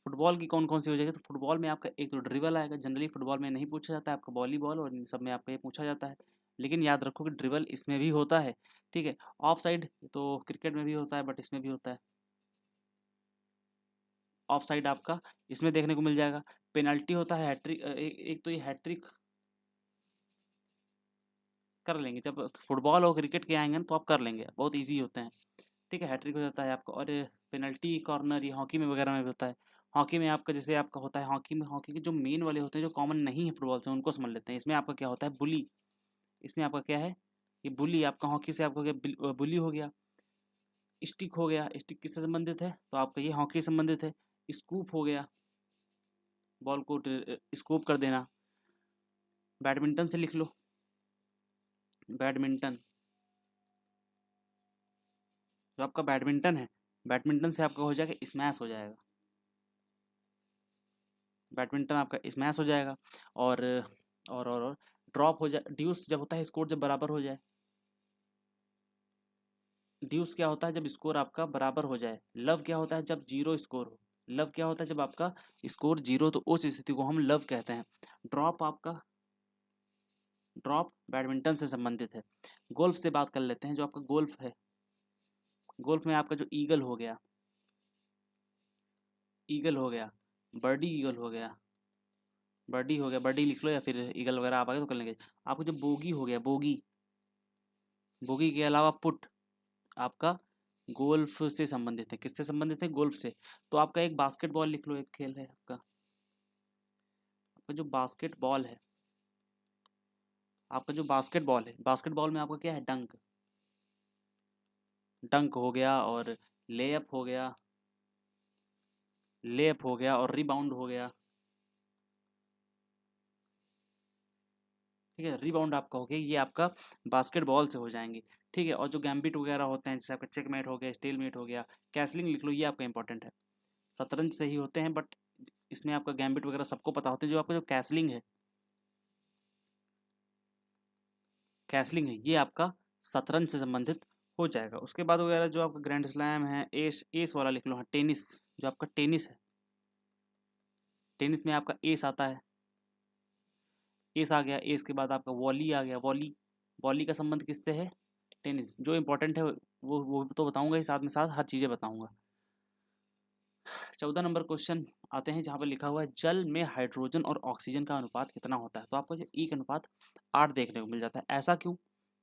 फुटबॉल की कौन कौन सी हो जाएगी? तो फुटबॉल में आपका एक तो ड्रिबल आएगा। जनरली फुटबॉल में नहीं पूछा जाता है आपका, वॉलीबॉल और इन सब में आपका ये पूछा जाता है। लेकिन याद रखो कि ड्रिबल इसमें भी होता है। ठीक है, ऑफ साइड तो क्रिकेट में भी होता है बट इसमें भी होता है। ऑफ साइड आपका इसमें देखने को मिल जाएगा। पेनल्टी होता है, हैट्रिक, एक तो ये हैट्रिक कर लेंगे। जब फुटबॉल और क्रिकेट के आएंगे ना तो आप कर लेंगे, बहुत ईजी होते हैं। ठीक है, हैट्रिक हो जाता है आपका। और पेनल्टी कॉर्नर ये हॉकी में वगैरह में भी होता है। हॉकी में आपका जैसे आपका होता है, हॉकी में, हॉकी के जो मेन वाले होते हैं जो कॉमन नहीं है फुटबॉल से, उनको समझ लेते हैं। इसमें आपका क्या होता है? बुली। इसमें आपका क्या है? ये बुली आपका हॉकी से आपका हो गया, बुली हो गया। स्टिक हो गया, स्टिक किससे संबंधित है? तो आपका ये हॉकी से संबंधित है। स्कूप हो गया, बॉल को स्कूप कर देना। बैडमिंटन से लिख लो, बैडमिंटन। जो आपका बैडमिंटन है, बैडमिंटन से आपका हो जाएगा स्मैश हो जाएगा, बैडमिंटन आपका स्मैश हो जाएगा। और और ड्रॉप हो जाए, ड्यूस जब होता है स्कोर जब बराबर हो जाए। ड्यूस क्या होता है? जब स्कोर आपका बराबर हो जाए। लव क्या होता है? जब जीरो स्कोर हो। लव क्या होता है? जब आपका स्कोर जीरो, तो उस स्थिति को हम लव कहते हैं। ड्रॉप आपका, ड्रॉप बैडमिंटन से संबंधित है। गोल्फ से बात कर लेते हैं। जो आपका गोल्फ है, गोल्फ में आपका जो ईगल हो गया, ईगल हो गया, बर्डी ईगल हो गया, बर्डी हो गया, बर्डी लिख लो या फिर ईगल वगैरह आप आगे तो कर लेंगे। आपको जो बोगी हो गया, बोगी, बोगी के अलावा पुट आपका गोल्फ से संबंधित है। किससे संबंधित है? गोल्फ से। तो आपका एक बास्केटबॉल लिख लो, एक खेल है आपका। आपका जो बास्केटबॉल है, आपका जो बास्केटबॉल है, बास्केटबॉल में आपका क्या है? डंक। डंक हो गया, और लेअप हो गया, लेअप हो गया, और रिबाउंड हो गया। ठीक है, रिबाउंड आपका हो गया, ये आपका बास्केटबॉल से हो जाएंगे। ठीक है, और जो गैम्बिट वगैरह होते हैं, जैसे आपका चेकमेट हो गया, स्टेलमेट हो गया, कैसलिंग लिख लो, ये आपका इंपॉर्टेंट है। शतरंज से ही होते हैं, बट इसमें आपका गैम्बिट वगैरह सबको पता होते हैं। जो आपका जो कैसलिंग है, कैसलिंग है, ये आपका शतरंज से संबंधित हो जाएगा। उसके बाद वगैरह जो आपका ग्रैंड स्लैम है, एस एस वाला लिख लो। हाँ, टेनिस, जो आपका टेनिस है, टेनिस में आपका एस आता है। एस आ गया, एस के बाद आपका वॉली आ गया। वॉली, वॉली का संबंध किससे है? टेनिस। जो इंपॉर्टेंट है वो तो बताऊंगा ही, साथ में साथ हर चीज़ें बताऊंगा। 14 नंबर क्वेश्चन आते हैं, जहाँ पर लिखा हुआ है जल में हाइड्रोजन और ऑक्सीजन का अनुपात कितना होता है। तो आपको जो 1:8 देखने को मिल जाता है। ऐसा क्यों?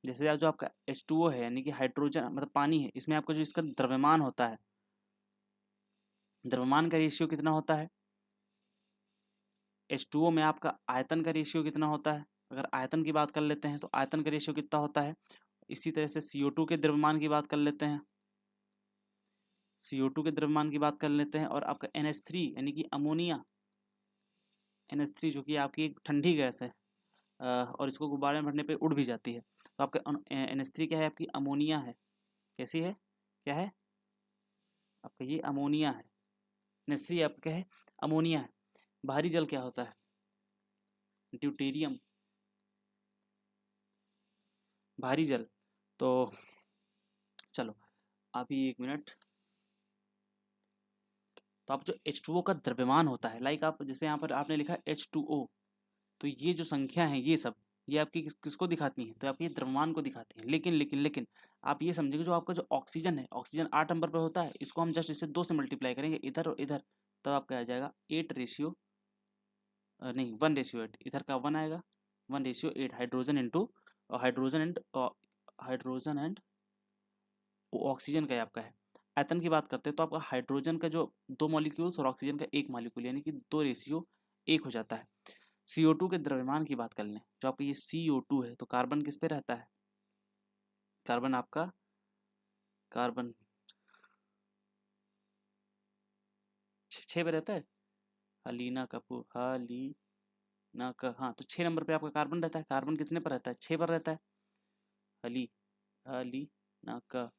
जैसे जो आपका H2O है, यानी कि हाइड्रोजन मतलब पानी है, इसमें आपका जो इसका द्रव्यमान होता है, द्रव्यमान का रेशियो कितना होता है? H2O में आपका आयतन का रेशियो कितना होता है? अगर आयतन की बात कर लेते हैं तो आयतन का रेशियो कितना होता है? इसी तरह से CO2 के द्रव्यमान की बात कर लेते हैं, CO2 के द्रव्यमान की बात कर लेते हैं। और आपका NH3 यानी कि अमोनिया, NH3 जो कि आपकी एक ठंडी गैस है, और इसको गुब्बारे में भरने पे उड़ भी जाती है। तो आपका NH3 क्या है? आपकी अमोनिया है। कैसी है? क्या है? आपका ये अमोनिया है। NH3 आपका क्या है? अमोनिया है। भारी जल क्या होता है? ड्यूटेरियम। भारी जल, तो चलो अभी एक मिनट। तो आप जो H2O का द्रव्यमान होता है, लाइक आप जैसे यहाँ पर आपने लिखा H2O, तो ये जो संख्या है ये सब, ये आपकी किसको दिखाती हैं? तो आपके ये द्रव्यमान को दिखाती हैं। लेकिन लेकिन लेकिन आप ये समझेंगे, जो आपका जो ऑक्सीजन है, ऑक्सीजन 8 नंबर पर होता है, इसको हम जस्ट इसे 2 से मल्टीप्लाई करेंगे, इधर और इधर, तब आपका आ जाएगा 8 रेशियो, नहीं 1:8। इधर का 1 आएगा, 1:8। Hydrogen into hydrogen and hydrogen and oxygen का आपका है। आयतन की बात करते हैं तो आपका हाइड्रोजन का जो 2 मॉलिक्यूल्स और ऑक्सीजन का 1 मॉलिक्यूल, यानी कि 2:1 हो जाता है। CO2 के द्रव्यमान की बात कर लें, जो आपका ये CO2 है, तो कार्बन किस पे रहता है? कार्बन आपका, कार्बन 6 पे रहता है। हलीना कपूर, हलीना का, हाँ, तो 6 नंबर पे आपका कार्बन रहता है। कार्बन कितने पर रहता है? 6 पर रहता है। हली हलीना का,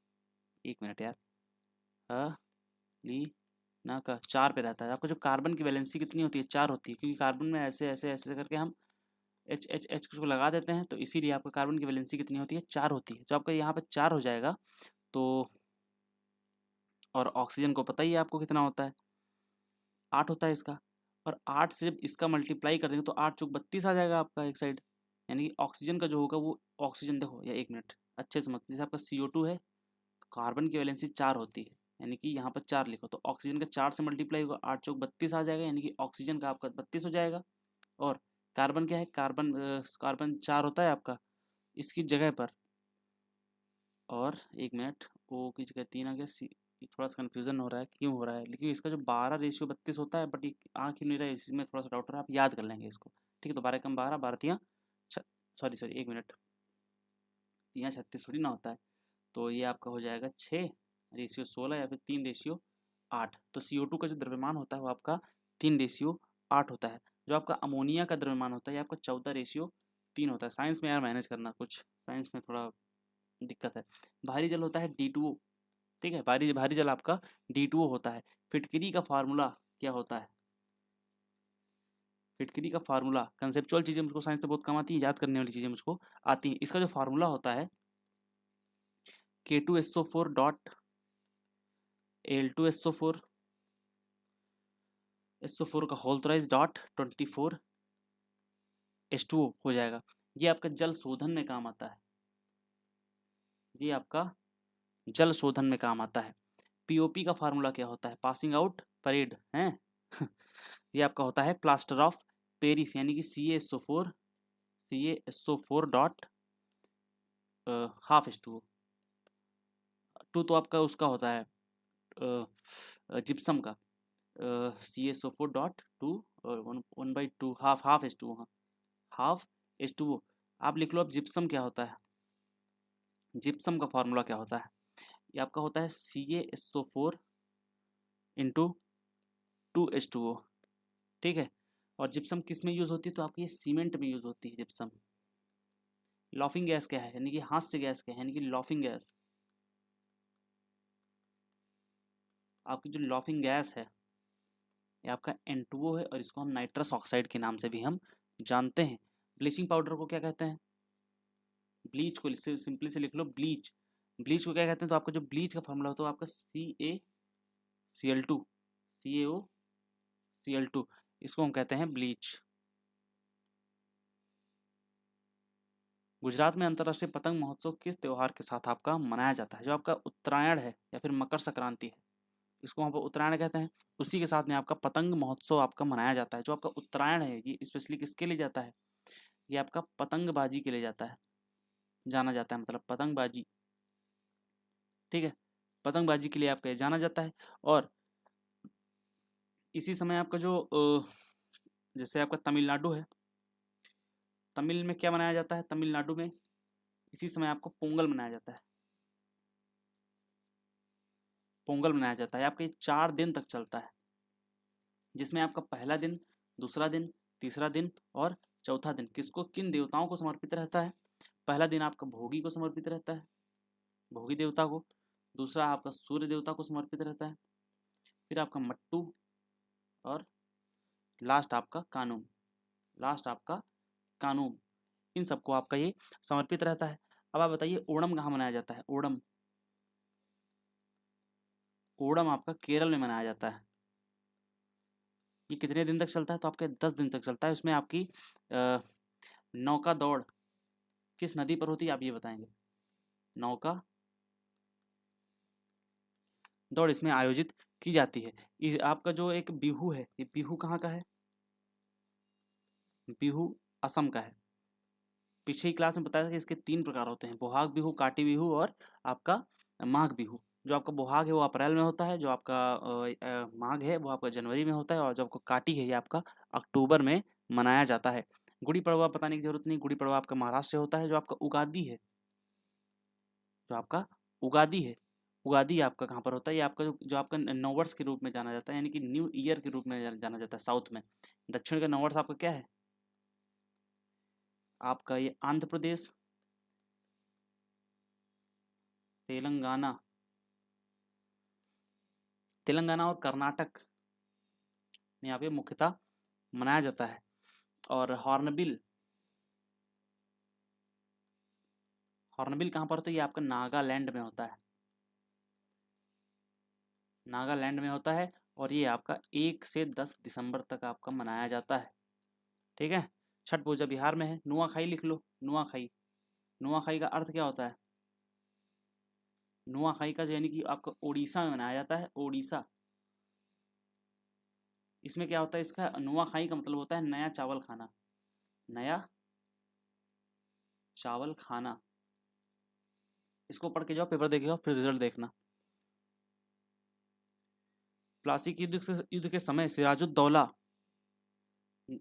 एक मिनट यार, हलीना का 4 पे रहता है। आपका जो कार्बन की वैलेंसी कितनी होती है? 4 होती है, क्योंकि कार्बन में ऐसे ऐसे ऐसे करके हम एच एच एच को लगा देते हैं, तो इसीलिए आपका कार्बन की वैलेंसी कितनी होती है? 4 होती है। जो आपका यहाँ पर 4 हो जाएगा, तो और ऑक्सीजन को पता ही है आपको कितना होता है? 8 होता है इसका। और 8 से जब इसका मल्टीप्लाई कर देंगे तो 8 चौक 32 आ जाएगा आपका एक साइड। यानी कि ऑक्सीजन का जो होगा वो, ऑक्सीजन देखो, या एक मिनट अच्छे से समझ, जैसे आपका CO2 है, कार्बन की वैलेंसी 4 होती है, यानी कि यहाँ पर 4 लिखो, तो ऑक्सीजन का 4 से मल्टीप्लाई होगा, 8 चौक 32 आ जाएगा, यानी कि ऑक्सीजन का आपका 32 हो जाएगा। और कार्बन क्या है? कार्बन कार्बन 4 होता है आपका, इसकी जगह पर, और एक मिनट, ओ की जगह 3 आ गया। सी, थोड़ा सा कन्फ्यूजन हो रहा है, क्यों हो रहा है? लेकिन इसका जो 12:32 होता है, बट ये आ क्यों नहीं रहा है, इसमें थोड़ा सा डाउट हो रहा है, आप याद कर लेंगे इसको। ठीक है, तो 12 कम 12, 12 तियाँ, सॉरी सॉरी, एक मिनट, 3 36 थोड़ी ना होता है। तो ये आपका हो जाएगा 6:16, या फिर 3:8। तो CO2 का जो द्रव्यमान होता है वो आपका 3:8 होता है। जो आपका अमोनिया का द्रव्यमान होता है, ये आपका 14:3 होता है। साइंस में यार मैनेज करना, कुछ साइंस में थोड़ा दिक्कत है। भारी जल होता है D2O। ठीक है, भारी भारी जल आपका D2O होता है। फिटकरी का फार्मूला क्या होता है? फिटकरी का फार्मूला, कंसेप्चुअल चीज़ें मुझको साइंस में बहुत कम आती हैं, याद करने वाली चीज़ें मुझको आती हैं। इसका जो फार्मूला होता है K2SO4 डॉट Al2SO4, SO4 का होल थ्राइस डॉट 24 H2O हो जाएगा। ये आपका जल शोधन में काम आता है, ये आपका जल शोधन में काम आता है। POP का फार्मूला क्या होता है? पासिंग आउट परेड है। ये आपका होता है प्लास्टर ऑफ पेरिस, यानी कि CaSO4 डॉट ½ H2O, टू तो आपका उसका होता है जिप्सम का, CaSO4.2 और 1/2 हाफ हाफ H2O, हाँ हाफ H2O। आप लिख लो अब जिप्सम क्या होता है, जिप्सम का फॉर्मूला क्या होता है, ये आपका होता है CaSO4 × 2H2O, ठीक है। और जिप्सम किस में यूज़ होती है, तो आपकी ये सीमेंट में यूज़ होती है जिप्सम। लॉफिंग गैस क्या है, यानी कि हास्य गैस क्या है, यानी कि लॉफिंग गैस। आपकी जो लॉफिंग गैस है ये आपका N2O है, और इसको हम नाइट्रस ऑक्साइड के नाम से भी हम जानते हैं। ब्लीचिंग पाउडर को क्या कहते हैं, ब्लीच को सिंपली से लिख लो ब्लीच। ब्लीच को क्या कहते हैं, तो आपका जो ब्लीच का फॉर्मूला होता है आपका CaCl2, इसको हम कहते हैं ब्लीच। गुजरात में अंतर्राष्ट्रीय पतंग महोत्सव किस त्योहार के साथ आपका मनाया जाता है, जो आपका उत्तरायण है या फिर मकर संक्रांति है, इसको वहाँ पर उत्तरायण कहते हैं, उसी के साथ में आपका पतंग महोत्सव आपका मनाया जाता है। जो आपका उत्तरायण है ये स्पेशली किसके लिए जाता है, ये आपका पतंगबाजी के लिए जाता है, जाना जाता है, मतलब पतंगबाजी, ठीक है, पतंगबाजी के लिए आपका ये जाना जाता है। और इसी समय आपका जो जैसे आपका तमिलनाडु है, तमिल में क्या मनाया जाता है, तमिलनाडु में इसी समय आपको पोंगल मनाया जाता है, पोंगल मनाया जाता है। आपका ये 4 दिन तक चलता है, जिसमें आपका पहला दिन, दूसरा दिन, तीसरा दिन और चौथा दिन किसको, किन देवताओं को समर्पित रहता है। पहला दिन आपका भोगी को समर्पित रहता है, भोगी देवता को। दूसरा आपका सूर्य देवता को समर्पित रहता है। फिर आपका मट्टू, और लास्ट आपका कानूम, लास्ट आपका कानूम, इन सबको आपका ये समर्पित रहता है। अब आप बताइए ओणम कहाँ मनाया जाता है, ओणम, ओणम आपका केरल में मनाया जाता है। ये कितने दिन तक चलता है, तो आपके 10 दिन तक चलता है। इसमें आपकी नौका दौड़ किस नदी पर होती है, आप ये बताएंगे। नौका दौड़ इसमें आयोजित की जाती है। आपका जो एक बिहू है, ये बिहू कहाँ का है, बिहू असम का है। पिछली क्लास में बताया था कि इसके 3 प्रकार होते हैं, बोहाग बिहू, काटी बिहू और आपका माघ बिहू। जो आपका बोहाग है वो अप्रैल में होता है, जो आपका माघ है वो आपका जनवरी में होता है, और जो आपका काटी है ये आपका अक्टूबर में मनाया जाता है। गुड़ी पड़वा बताने की जरूरत नहीं, गुड़ी पड़वा आपका महाराष्ट्र से होता है। जो आपका उगादी है, जो आपका उगादी है, उगादी आपका कहाँ पर होता है, ये आपका जो आपका नववर्ष के रूप में जाना जाता है, यानी कि न्यू ईयर के रूप में जाना जाता है साउथ में। दक्षिण का नववर्ष आपका क्या है, आपका ये आंध्र प्रदेश, तेलंगाना, तेलंगाना और कर्नाटक में यहाँ पे मुख्यतः मनाया जाता है। और हॉर्नबिल, हॉर्नबिल कहाँ पर होता है, ये आपका नागालैंड में होता है, नागालैंड में होता है। और ये आपका 1 से 10 दिसंबर तक आपका मनाया जाता है, ठीक है। छठ पूजा बिहार में है। नुआखाई लिख लो, नुआखाई, नुआखाई का अर्थ क्या होता है, नुआखाई का यानी कि आपका उड़ीसा में मनाया जाता है, उड़ीसा। इसमें क्या होता है, इसका नुआखाई का मतलब होता है नया चावल खाना, नया चावल खाना। इसको पढ़ के जाओ, पेपर देके जाओ, फिर रिजल्ट देखना। प्लासी के युद्ध के समय सिराजुद्दौला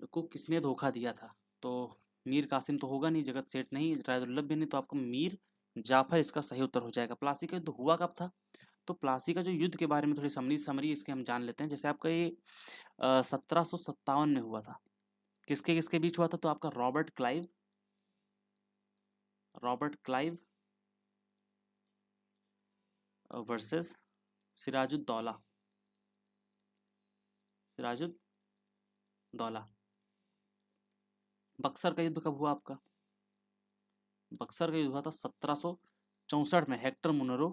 को किसने धोखा दिया था, तो मीर कासिम तो होगा नहीं, जगत सेठ नहीं, रायदुल्लभ भी नहीं, तो आपको मीर जाफर इसका सही उत्तर हो जाएगा। प्लासी का युद्ध हुआ कब था, तो प्लासी का जो युद्ध के बारे में थोड़ी समरी इसके हम जान लेते हैं। जैसे आपका ये 1757 में हुआ था, किसके किसके बीच हुआ था, तो आपका Robert Clive, Robert Clive versus Sirajuddaula, Sirajuddaula. Buxar का युद्ध कब हुआ आपका, बक्सर का युद्ध हुआ था 1764 में, Hector Munro,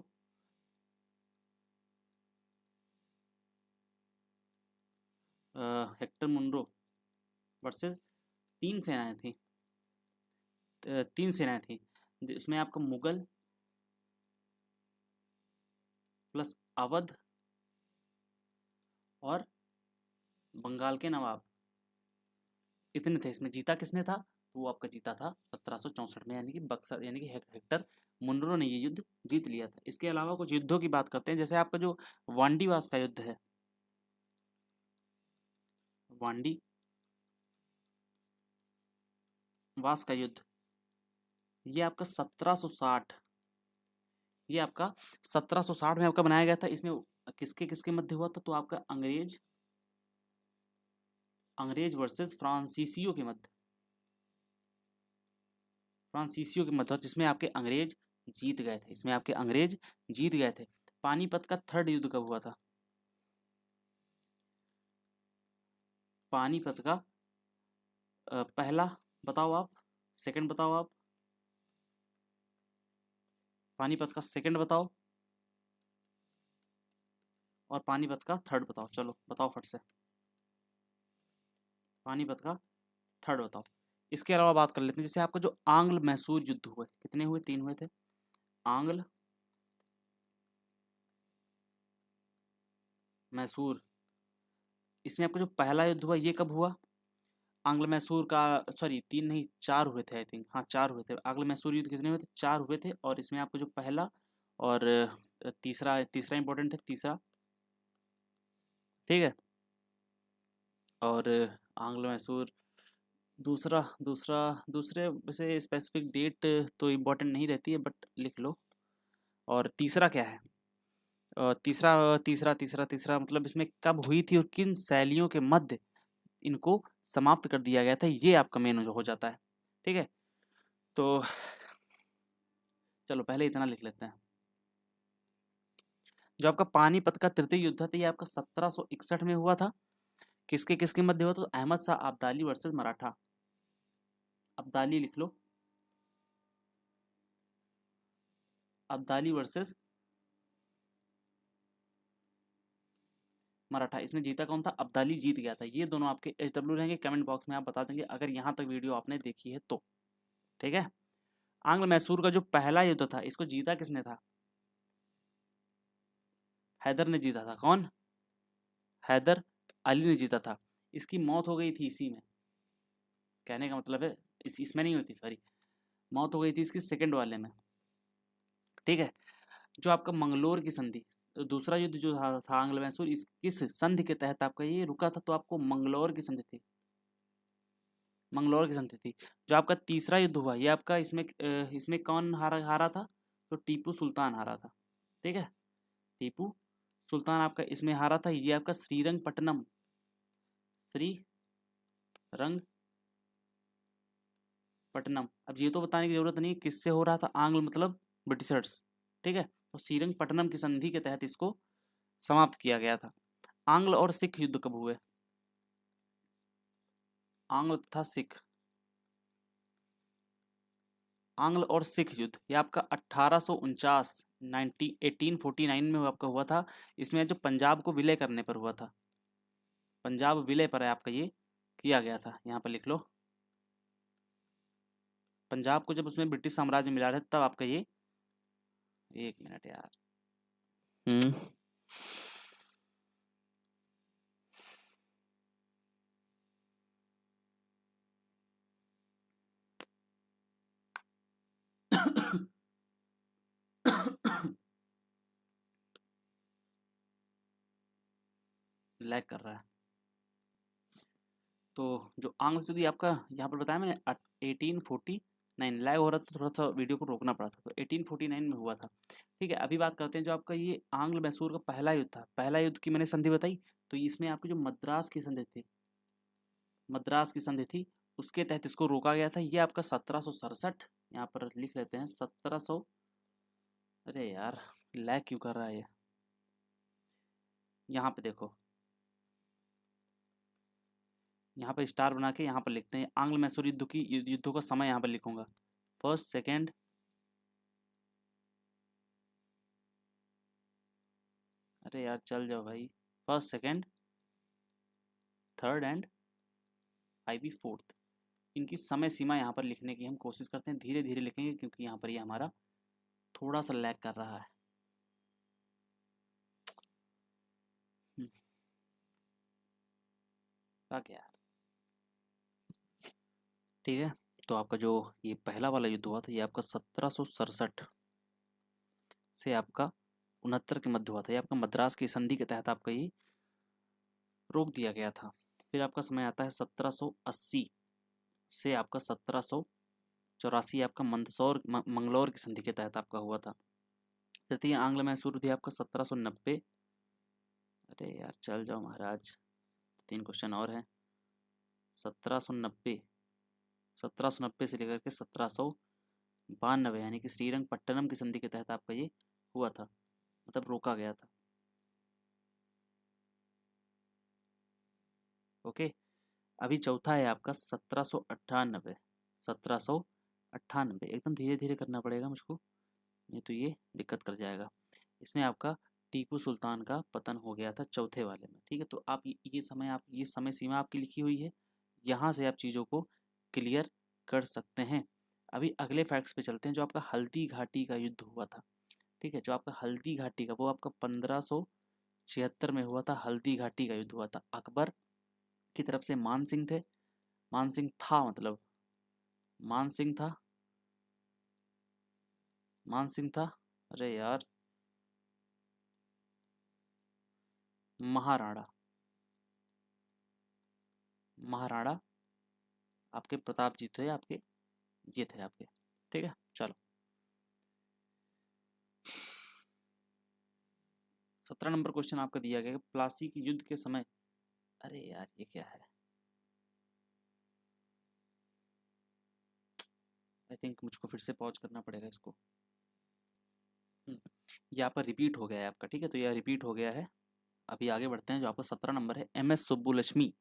Hector Munro versus 3 सेनाएं थी, 3 सेनाएं थी, जिसमें आपका मुगल प्लस अवध और बंगाल के नवाब, इतने थे। इसमें जीता किसने था, वो आपका जीता था 1764 में, यानी कि बक्सर यानी कि हेक्टर मुनरो ने ये युद्ध जीत लिया था। इसके अलावा कुछ युद्धों की बात करते हैं, जैसे आपका जो वांडीवास का युद्ध है, वांडी वास का युद्ध, ये आपका 1760, ये आपका 1760 में आपका बनाया गया था। इसमें किसके किसके मध्य हुआ था, तो आपका अंग्रेज वर्सेस फ्रांसीसियों के मध्य, फ्रांसीसियों के मध्य, जिसमें आपके अंग्रेज जीत गए थे, इसमें आपके अंग्रेज जीत गए थे। पानीपत का थर्ड युद्ध कब हुआ था, पानीपत का पहला बताओ आप, सेकंड बताओ आप, पानीपत का सेकंड बताओ, और पानीपत का थर्ड बताओ, चलो बताओ फट से, पानीपत का थर्ड बताओ। इसके अलावा बात कर लेते हैं, जैसे आपका जो आंग्ल मैसूर युद्ध हुए, कितने हुए, 3 हुए थे। आंग्ल मैसूर, इसमें आपका जो पहला युद्ध हुआ ये कब हुआ, आंग्ल मैसूर का, सॉरी 3 नहीं 4 हुए थे, आई थिंक, हाँ 4 हुए थे। आंग्ल मैसूर युद्ध कितने हुए थे, 4 हुए थे। और इसमें आपका जो पहला और तीसरा, तीसरा इंपॉर्टेंट है, तीसरा, ठीक है। और आंग्ल मैसूर दूसरा, दूसरे वैसे स्पेसिफिक डेट तो इम्पोर्टेंट नहीं रहती है, बट लिख लो। और तीसरा क्या है, तीसरा मतलब इसमें कब हुई थी और किन शैलियों के मध्य इनको समाप्त कर दिया गया था, ये आपका मेन हो जाता है, ठीक है। तो चलो पहले इतना लिख लेते हैं। जो आपका पानीपत का तृतीय युद्ध था, ये आपका 1761 में हुआ था। किसके किसके मध्य हुआ था, तो अहमद शाह अब्दाली वर्सेस मराठा, अब्दाली लिख लो, अब्दाली वर्सेस मराठा। इसमें जीता कौन था, अब्दाली जीत गया था। ये दोनों आपके HW रहेंगे, कमेंट बॉक्स में आप बता देंगे अगर यहाँ तक वीडियो आपने देखी है तो, ठीक है। आंग्ल मैसूर का जो पहला युद्ध था, इसको जीता किसने था, हैदर ने जीता था। कौन, हैदर अली ने जीता था। इसकी मौत हो गई थी इसी में, कहने का मतलब है इसमें नहीं हुई थी, सॉरी, मौत हो गई थी इसकी सेकंड वाले में, ठीक है। जो आपका मंगलोर की संधि, तो दूसरा युद्ध जो था आंग्ल मैसूर, इस किस संधि के तहत आपका ये रुका था, तो आपको मंगलोर की संधि थी, मंगलोर की संधि थी। जो आपका तीसरा युद्ध हुआ, ये आपका इसमें कौन हारा हारा था, तो टीपू सुल्तान हारा था, ठीक है। टीपू सुल्तान आपका इसमें हारा था। ये आपका श्रीरंगपट्टनम, श्रीरंगपट्टनम, अब ये तो बताने की जरूरत नहीं किससे हो रहा था, आंग्ल मतलब ब्रिटिशर्स, ठीक है। तो श्रीरंगपट्टनम की संधि के तहत इसको समाप्त किया गया था। आंग्ल और सिख युद्ध कब हुए, आंग्ल तथा सिख, आंग्ल और सिख युद्ध, ये आपका 1849 1849 में आपका हुआ था। इसमें जो पंजाब को विलय करने पर हुआ था, पंजाब विलय पर है आपका ये किया गया था, यहाँ पर लिख लो। पंजाब को जब उसमें ब्रिटिश साम्राज्य में मिला रहे तब आपका ये, एक मिनट यार, हम्म लैग कर रहा है। तो जो आंग्ल युद्ध आपका यहाँ पर बताया मैंने 1849, लैग हो रहा था, थोड़ा सा वीडियो को रोकना पड़ा था, तो 1849 में हुआ था, ठीक है। अभी बात करते हैं जो आपका ये आंग्ल मैसूर का पहला युद्ध था, पहला युद्ध की मैंने संधि बताई, तो इसमें आपकी जो मद्रास की संधि थी, मद्रास की संधि थी, उसके तहत इसको रोका गया था। ये आपका 1767, यहाँ पर लिख लेते हैं 1700, अरे यार लैग क्यों कर रहा है ये, यहाँ पे देखो, यहाँ पे स्टार बना के यहाँ पर लिखते हैं आंग्ल मैसूर युद्ध की, युद्धों का समय यहाँ पर लिखूंगा, फर्स्ट सेकेंड, अरे यार चल जाओ भाई, first second third and I V fourth, इनकी समय सीमा यहाँ पर लिखने की हम कोशिश करते हैं, धीरे धीरे लिखेंगे क्योंकि यहाँ पर ये हमारा थोड़ा सा लैग कर रहा है। हम्म, क्या यार, ठीक है। तो आपका जो ये पहला वाला युद्ध हुआ था ये आपका 1767 से आपका 69 के मध्य हुआ था। ये आपका मद्रास की संधि के तहत आपका ये रोक दिया गया था। फिर आपका समय आता है 1780 से आपका 1784 आपका मंगलौर की संधि के तहत आपका हुआ था। तृतीय आंग्ल मैसूर थी आपका 1790। अरे यार चल जाओ महाराज, 3 क्वेश्चन और हैं। 1790 से लेकर के 1792 यानी कि श्रीरंगपट्टनम की संधि के तहत आपका ये हुआ था, मतलब रोका गया था। ओके, अभी चौथा है आपका 1798। 1798 एकदम धीरे धीरे करना पड़ेगा मुझको, नहीं तो ये दिक्कत कर जाएगा। इसमें आपका टीपू सुल्तान का पतन हो गया था चौथे वाले में। ठीक है, तो आप ये समय सीमा आपकी लिखी हुई है, यहाँ से आप चीज़ों को क्लियर कर सकते हैं। अभी अगले फैक्ट्स पे चलते हैं। जो आपका हल्दी घाटी का युद्ध हुआ था, ठीक है, जो आपका हल्दी घाटी का, वो आपका 1576 में हुआ था। हल्दी घाटी का युद्ध हुआ था। अकबर की तरफ से मान सिंह थे, मान सिंह था मतलब मान सिंह था, मान सिंह था, अरे यार महाराणा, महाराणा आपके प्रताप जी थे, आपके ये थे आपके। ठीक है, चलो 17 नंबर क्वेश्चन आपका दिया गया, प्लासी के युद्ध के समय, अरे यार ये क्या है, आई थिंक मुझको फिर से पॉज करना पड़ेगा इसको। यहाँ पर रिपीट हो गया है आपका, ठीक है, तो यह रिपीट हो गया है। अभी आगे बढ़ते हैं। जो आपका 17 नंबर है, एम एस सुब्बुलक्ष्मी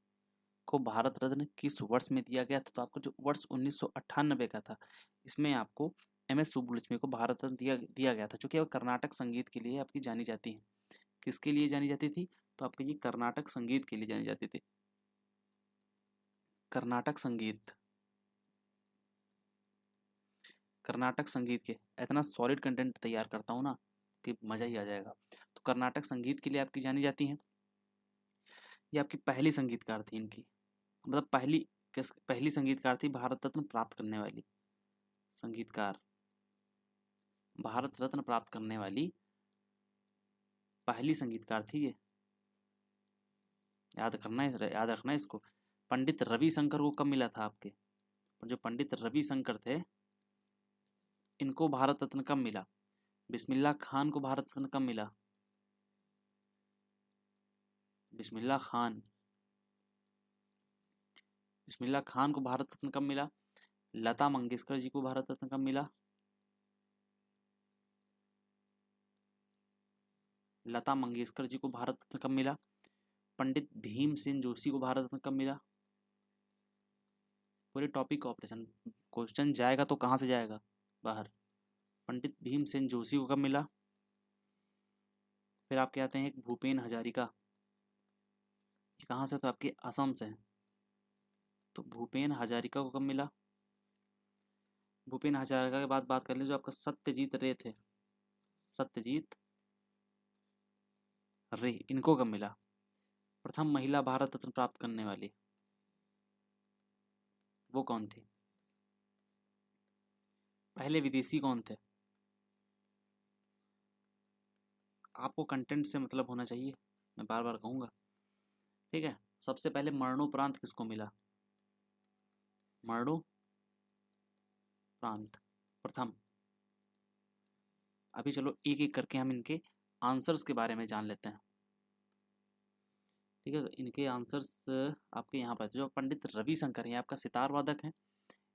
को भारत रत्न किस वर्ष में दिया गया था? तो आपको जो वर्ष 1998 का था, इसमें आपको एम एस सुब्बुलक्ष्मी को भारत रत्न दिया गया था, जो कि कर्नाटक संगीत के लिए आपकी जानी जाती है। किसके लिए जानी जाती थी? तो आपके ये कर्नाटक संगीत के लिए जानी जाती थी। कर्नाटक संगीत, कर्नाटक संगीत के इतना सॉलिड कंटेंट तैयार करता हूँ ना कि मज़ा ही आ जाएगा। तो कर्नाटक संगीत के लिए आपकी जानी जाती हैं। ये आपकी पहली संगीतकार थी इनकी, मतलब पहली संगीतकार थी भारत रत्न प्राप्त करने वाली संगीतकार, भारत रत्न प्राप्त करने वाली पहली संगीतकार थी ये। याद रखना है इसको। पंडित रविशंकर को कब मिला था आपके? और जो पंडित रविशंकर थे, इनको भारत रत्न कब मिला? बिस्मिल्लाह खान को भारत रत्न कब मिला? बिस्मिल्लाह खान, बिस्मिल्लाह खान को भारत रत्न कब मिला? लता मंगेशकर जी को भारत रत्न कब मिला? लता मंगेशकर जी को भारत रत्न कब मिला? पंडित भीमसेन जोशी को भारत रत्न कब मिला? पूरे टॉपिक का ऑपरेशन, क्वेश्चन जाएगा तो कहाँ से जाएगा? बाहर। पंडित भीमसेन जोशी को कब मिला? फिर आपके आते हैं एक भूपेन हजारिका, ये कहाँ से? तो आपके असम से हैं। तो भूपेन हजारिका को कब मिला? भूपेन हजारिका के बाद बात कर लें जो आपका सत्यजीत रे थे, सत्यजीत रे, इनको कब मिला? प्रथम महिला भारत रत्न प्राप्त करने वाली, वो कौन थी? पहले विदेशी कौन थे? आपको कंटेंट से मतलब होना चाहिए, मैं बार बार कहूँगा। ठीक है, सबसे पहले मरणोपरांत किसको मिला? मरणोपरांत प्रथम। अभी चलो एक एक करके हम इनके आंसर्स के बारे में जान लेते हैं। ठीक है, तो इनके आंसर्स आपके यहाँ पर जो पंडित रविशंकर हैं, आपका सितार वादक हैं।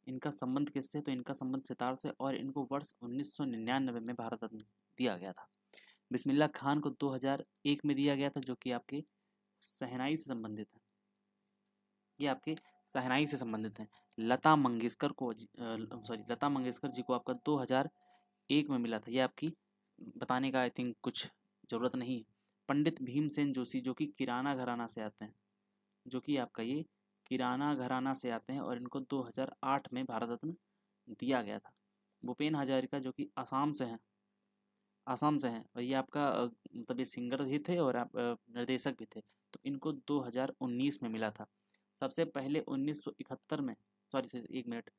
इनका संबंध किससे? तो इनका संबंध सितार से, और इनको वर्ष 1999 में भारत रत्न दिया गया था। बिस्मिल्लाह खान को 2001 में दिया गया था, जो कि आपके शहनाई से संबंधित है, ये आपके शहनाई से संबंधित हैं। लता मंगेशकर को लता मंगेशकर जी को आपका 2001 में मिला था, ये आपकी बताने का आई थिंक कुछ ज़रूरत नहीं है। पंडित भीमसेन जोशी जो कि किराना घराना से आते हैं, जो कि आपका ये किराना घराना से आते हैं, और इनको 2008 में भारत रत्न दिया गया था। भूपेन हजारिका जो कि असम से हैं, असम से हैं, और ये आपका मतलब ये सिंगर भी थे और आप निर्देशक भी थे। तो इनको 2019 में मिला था। सबसे पहले 1971 में, सॉरी एक मिनट,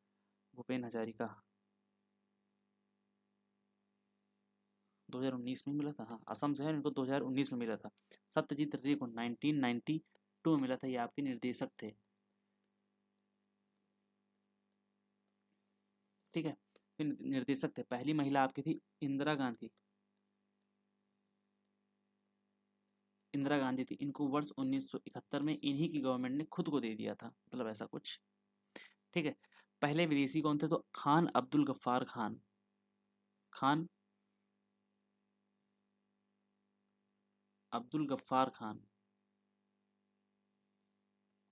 भूपेन हजारिका 2019 में मिला था। हाँ, असम से है, इनको 2019 में मिला था। सत्यजीत रे को 1992 में मिला था, ये आपके निर्देशक थे। ठीक है, फिर निर्देशक थे। पहली महिला आपकी थी इंदिरा गांधी। इंदिरा गांधी थी, इनको वर्ष 1971 में इन्हीं की गवर्नमेंट ने खुद को दे दिया था, मतलब ऐसा कुछ। ठीक है, पहले विदेशी कौन थे? तो खान अब्दुल गफ्फार खान। खान अब्दुल गफ्फार खान,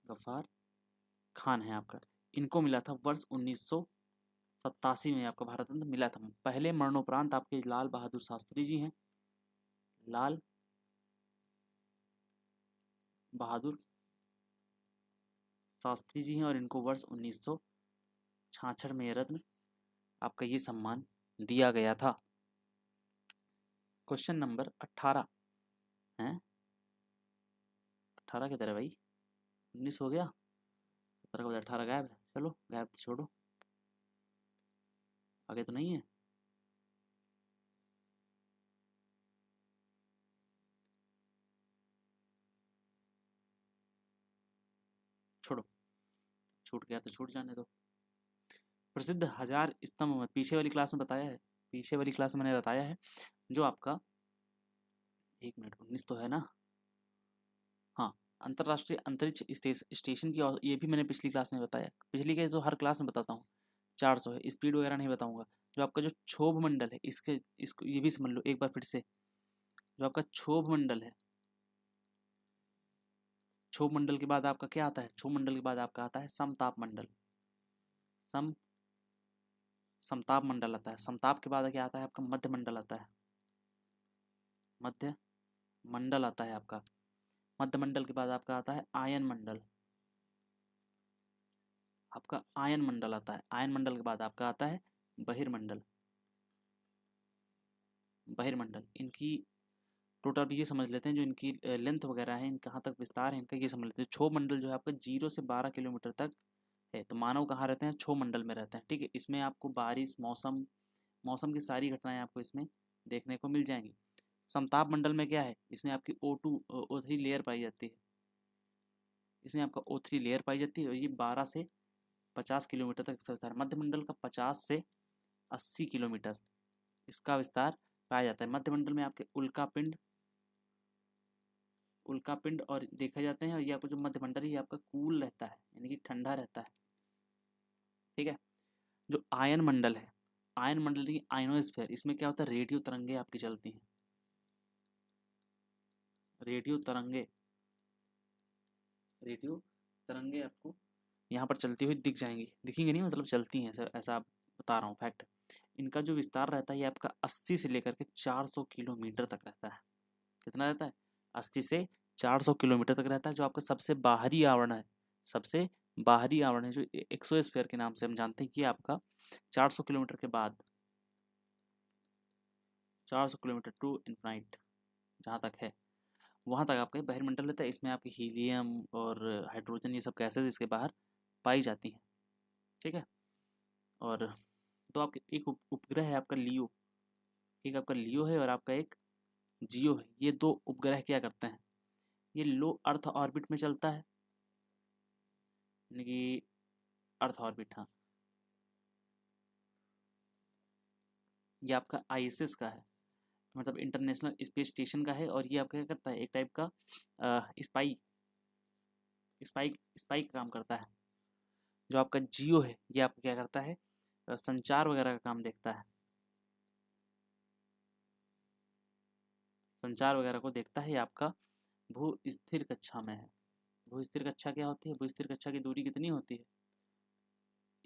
गफ्फार खान है आपका। इनको मिला था वर्ष 1987 में, आपका भारत रत्न मिला था। पहले मरणोपरांत आपके लाल बहादुर शास्त्री जी हैं, लाल बहादुर शास्त्री जी हैं, और इनको वर्ष 1966 में ये रत्न आपका ये सम्मान दिया गया था। क्वेश्चन नंबर 18 है। 18 किधर है भाई? 19 हो गया, 17 का बजा, 18 गायब है। चलो गायब तो छोड़ो, आगे तो नहीं है। छोड़ो, छूट गया तो छूट जाने दो। प्रसिद्ध हजार स्तंभ मत, पीछे वाली क्लास में बताया है, पीछे वाली क्लास में मैंने बताया है। जो आपका 1 मिनट 19 तो है ना? हाँ, अंतर्राष्ट्रीय अंतरिक्ष स्टेशन की, और ये भी मैंने पिछली क्लास में बताया। पिछली के तो हर क्लास में बताता हूँ। 400 है, स्पीड वगैरह नहीं बताऊंगा। जो आपका जो क्षोभ मंडल है, इसके इसको ये भी समझ लो एक बार फिर से। जो आपका क्षोभ मंडल है, क्षोभ मंडल के बाद आपका क्या आता है? क्षोभ मंडल के बाद आपका आता है समताप मंडल। सम समताप मंडल आता है। समताप के बाद क्या आता है आपका? मध्य मंडल आता है। मध्य मंडल आता है आपका। मध्य मंडल के बाद आपका आता है आयन मंडल। आपका आयन मंडल आता है। आयन मंडल के बाद आपका आता है बहिर्मंडल। बहिर्मंडल, इनकी टोटल भी ये समझ लेते हैं, जो इनकी लेंथ वगैरह है, इन कहाँ तक विस्तार है इनका, ये समझ लेते हैं। क्षोभ मंडल जो है आपका 0 से 12 किलोमीटर तक है। तो मानव कहाँ रहते हैं? क्षोभ मंडल में रहते हैं। ठीक है, इसमें आपको बारिश, मौसम, मौसम की सारी घटनाएं आपको इसमें देखने को मिल जाएंगी। समताप मंडल में क्या है? इसमें आपकी O3 लेयर पाई जाती है। इसमें आपका O3 लेयर पाई जाती है, और ये 12 से 50 किलोमीटर तक इसका विस्तार। मध्य मंडल का 50 से 80 किलोमीटर इसका विस्तार पाया जाता है। मध्य मंडल में आपके उल्का पिंड और देखे जाते हैं, और ये आपको जो मध्य मंडल है ये आपका कूल रहता है, यानी कि ठंडा रहता है। ठीक है, जो आयन मंडल है, आयन मंडल की आयनोस्फीयर, इसमें क्या होता है? रेडियो तरंगे आपकी चलती हैं। रेडियो तरंगे, रेडियो तरंगे आपको यहाँ पर चलती हुई दिख जाएंगी, दिखेंगी नहीं मतलब चलती हैं, ऐसा ऐसा आप बता रहा हूँ फैक्ट। इनका जो विस्तार रहता है ये आपका 80 से लेकर के 400 किलोमीटर तक रहता है। कितना रहता है? 80 से 400 किलोमीटर तक रहता है। जो आपका सबसे बाहरी आवरण है, सबसे बाहरी आवरण है, जो एक्सोस्फीयर के नाम से हम जानते हैं, कि आपका 400 किलोमीटर के बाद, 400 किलोमीटर टू इन्फाइनाइट जहाँ तक है, वहाँ तक आपका बहिर्मंडल रहता है। इसमें आपकी हीलियम और हाइड्रोजन, ये सब गैसेज इसके बाहर पाई जाती हैं। ठीक है, और तो आपके एक उपग्रह है आपका लियो, एक आपका लियो है और आपका एक जियो है। ये दो उपग्रह क्या करते हैं? ये लो अर्थ ऑर्बिट में चलता है, यानी कि अर्थ ऑर्बिट, हाँ। ये आपका आईएसएस का है, मतलब इंटरनेशनल स्पेस स्टेशन का है। और ये आपका क्या करता है? एक टाइप का स्पाई स्पाई स्पाई का काम करता है। जो आपका जियो है ये आपका क्या करता है? संचार वगैरह का काम देखता है, संचार वगैरह को देखता है। ये आपका भू स्थिर कक्षा में है। भू स्थिर कक्षा क्या होती है? भू स्थिर कक्षा की दूरी कितनी होती है?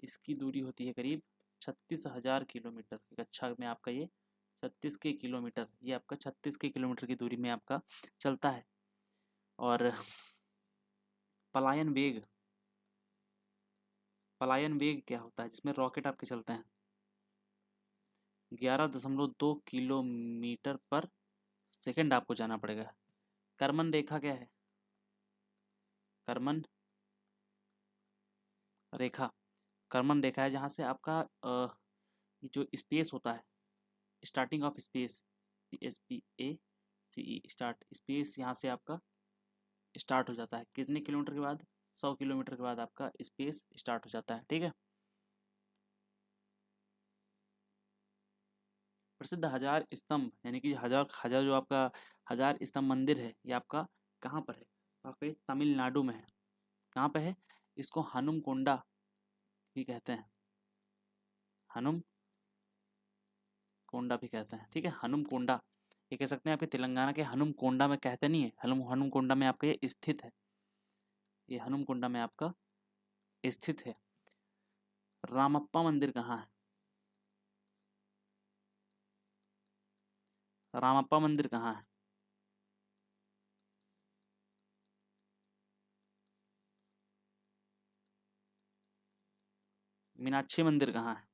इसकी दूरी होती है करीब 36,000 किलोमीटर की कक्षा में आपका ये 36 के किलोमीटर, ये आपका 36 के किलोमीटर की दूरी में आपका चलता है। और पलायन वेग, पलायन वेग क्या होता है जिसमें रॉकेट आपके चलते हैं? 11.2 किलोमीटर पर सेकंड आपको जाना पड़ेगा। करमन रेखा क्या है? करमन रेखा, कर्मण रेखा है जहाँ से आपका ये जो स्पेस होता है, starting of space, SPACE, start space, यहाँ से आपका स्टार्ट हो जाता है कितने किलोमीटर के बाद, 100 किलोमीटर के बाद आपका स्पेस स्टार्ट हो जाता है, ठीक है। प्रसिद्ध हजार स्तंभ यानी कि हजार हजार जो आपका हजार स्तंभ मंदिर है, ये आपका कहाँ पर है, वहाँ पे तमिलनाडु में है। कहाँ पे है, इसको हनुम कोंडा भी कहते हैं, हनुम कोंडा भी कहते हैं, ठीक है, हनुम कोंडा। ये कह सकते हैं आपके तेलंगाना के हनुम कोंडा में कहते नहीं है, हनुम हनुम कोंडा में आपका ये स्थित है, ये हनुम कोंडा में आपका स्थित है। रामप्पा मंदिर कहाँ है, रामप्पा मंदिर कहाँ है, मीनाक्षी मंदिर कहाँ है,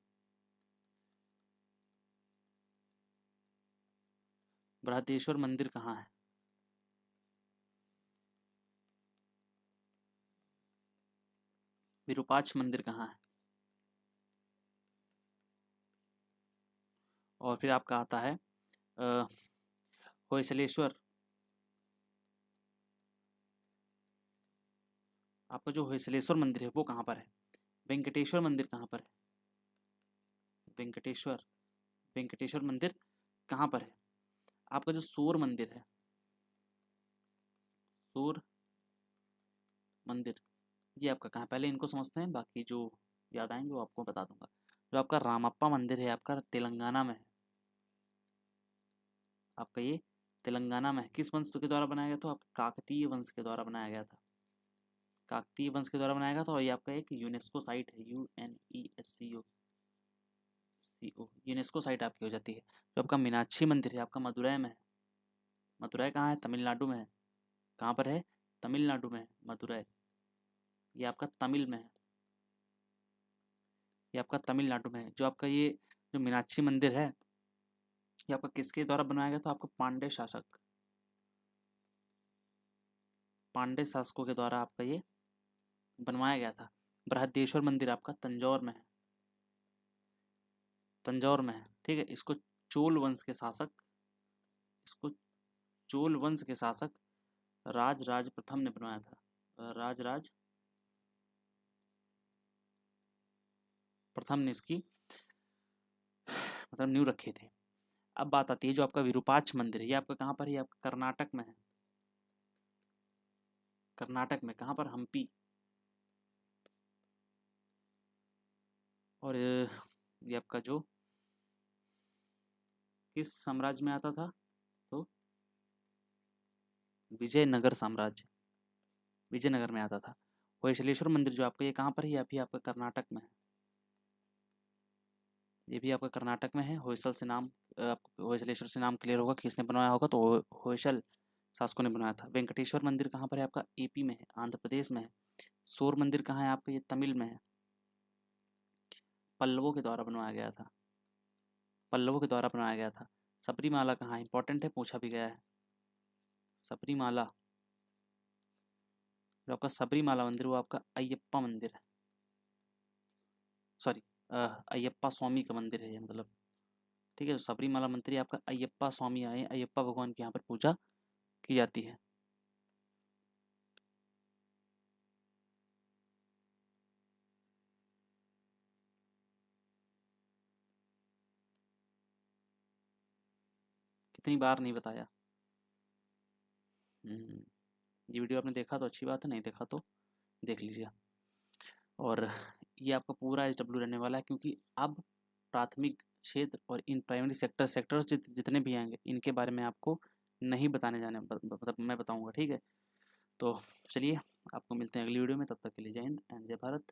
बृहदेश्वर मंदिर कहाँ है, विरूपाक्ष मंदिर कहाँ है। और फिर आपका आता है होयसलेश्वर, आपका जो होयसलेश्वर मंदिर है वो कहाँ पर है। वेंकटेश्वर मंदिर कहाँ पर है, वेंकटेश्वर, वेंकटेश्वर मंदिर कहाँ पर है। आपका जो सूर्य मंदिर है, सूर्य मंदिर, ये आपका कहाँ है, पहले इनको समझते हैं, बाकी जो याद आएंगे वो आपको बता दूंगा। जो आपका रामप्पा मंदिर है आपका तेलंगाना में है, आपका ये तेलंगाना में है। किस वंश के द्वारा बनाया गया था, आपका काकतीय वंश के द्वारा बनाया गया था, काकतीय वंश के द्वारा बनाया गया था। और ये आपका एक यूनेस्को साइट है, UNESCO यूनेस्को साइट आपकी हो जाती है। जो आपका मीनाक्षी मंदिर है आपका मदुरै में है, मदुरै कहाँ है, तमिलनाडु में है। कहाँ पर है, तमिलनाडु में है मदुरै, ये आपका तमिल में है, ये आपका तमिलनाडु में है। जो आपका ये जो मीनाक्षी मंदिर है ये आपका किसके द्वारा बनाया गया था, आपका पांड्य शासक, पांड्य शासकों के द्वारा आपका ये बनवाया गया था। बृहदेश्वर मंदिर आपका तंजौर में है, तंजौर में है, ठीक है। इसको चोल वंश के शासक, इसको चोल वंश के शासक राज राज प्रथम ने बनवाया था, राज राज प्रथम ने इसकी मतलब नींव रखे थे। अब बात आती है जो आपका विरूपाक्ष मंदिर है, ये आपका कहाँ पर है, ये आपका कर्नाटक में है, कर्नाटक में कहाँ पर, हम्पी। और ये आपका जो किस साम्राज्य में आता था, तो विजयनगर साम्राज्य, विजयनगर में आता था। होयसलेश्वर मंदिर जो आपका ये कहाँ पर है, ये भी आपका कर्नाटक में है, ये भी आपका कर्नाटक में है। होयसल से नाम आपको होयसलेश्वर से नाम क्लियर होगा किसने बनवाया होगा, तो होयसल शासकों ने बनवाया था। वेंकटेश्वर मंदिर कहाँ पर है, आपका AP में है, आंध्र प्रदेश में है। सूर्य मंदिर कहाँ है आपका, ये तमिल में है, पल्लवों के द्वारा बनवाया गया था, पल्लवों के द्वारा बनाया गया था। सबरीमाला कहाँ है, इंपॉर्टेंट है, पूछा भी गया है। सबरीमाला, जो आपका सबरीमाला मंदिर वो आपका अयप्पा मंदिर है, सॉरी अयप्पा स्वामी का मंदिर है ये, मतलब ठीक है। तो सबरीमाला मंदिर आपका अयप्पा स्वामी आए, अयप्पा भगवान की यहाँ पर पूजा की जाती है। कितनी बार नहीं बताया। ये वीडियो आपने देखा तो अच्छी बात है, नहीं देखा तो देख लीजिए। और ये आपका पूरा SW रहने वाला है, क्योंकि अब प्राथमिक क्षेत्र और इन प्राइमरी सेक्टर्स जितने भी आएंगे इनके बारे में आपको नहीं बताने जाने, मतलब मैं बताऊंगा, ठीक है। तो चलिए आपको मिलते हैं अगली वीडियो में, तब तक के लिए जय हिंद एंड जय भारत।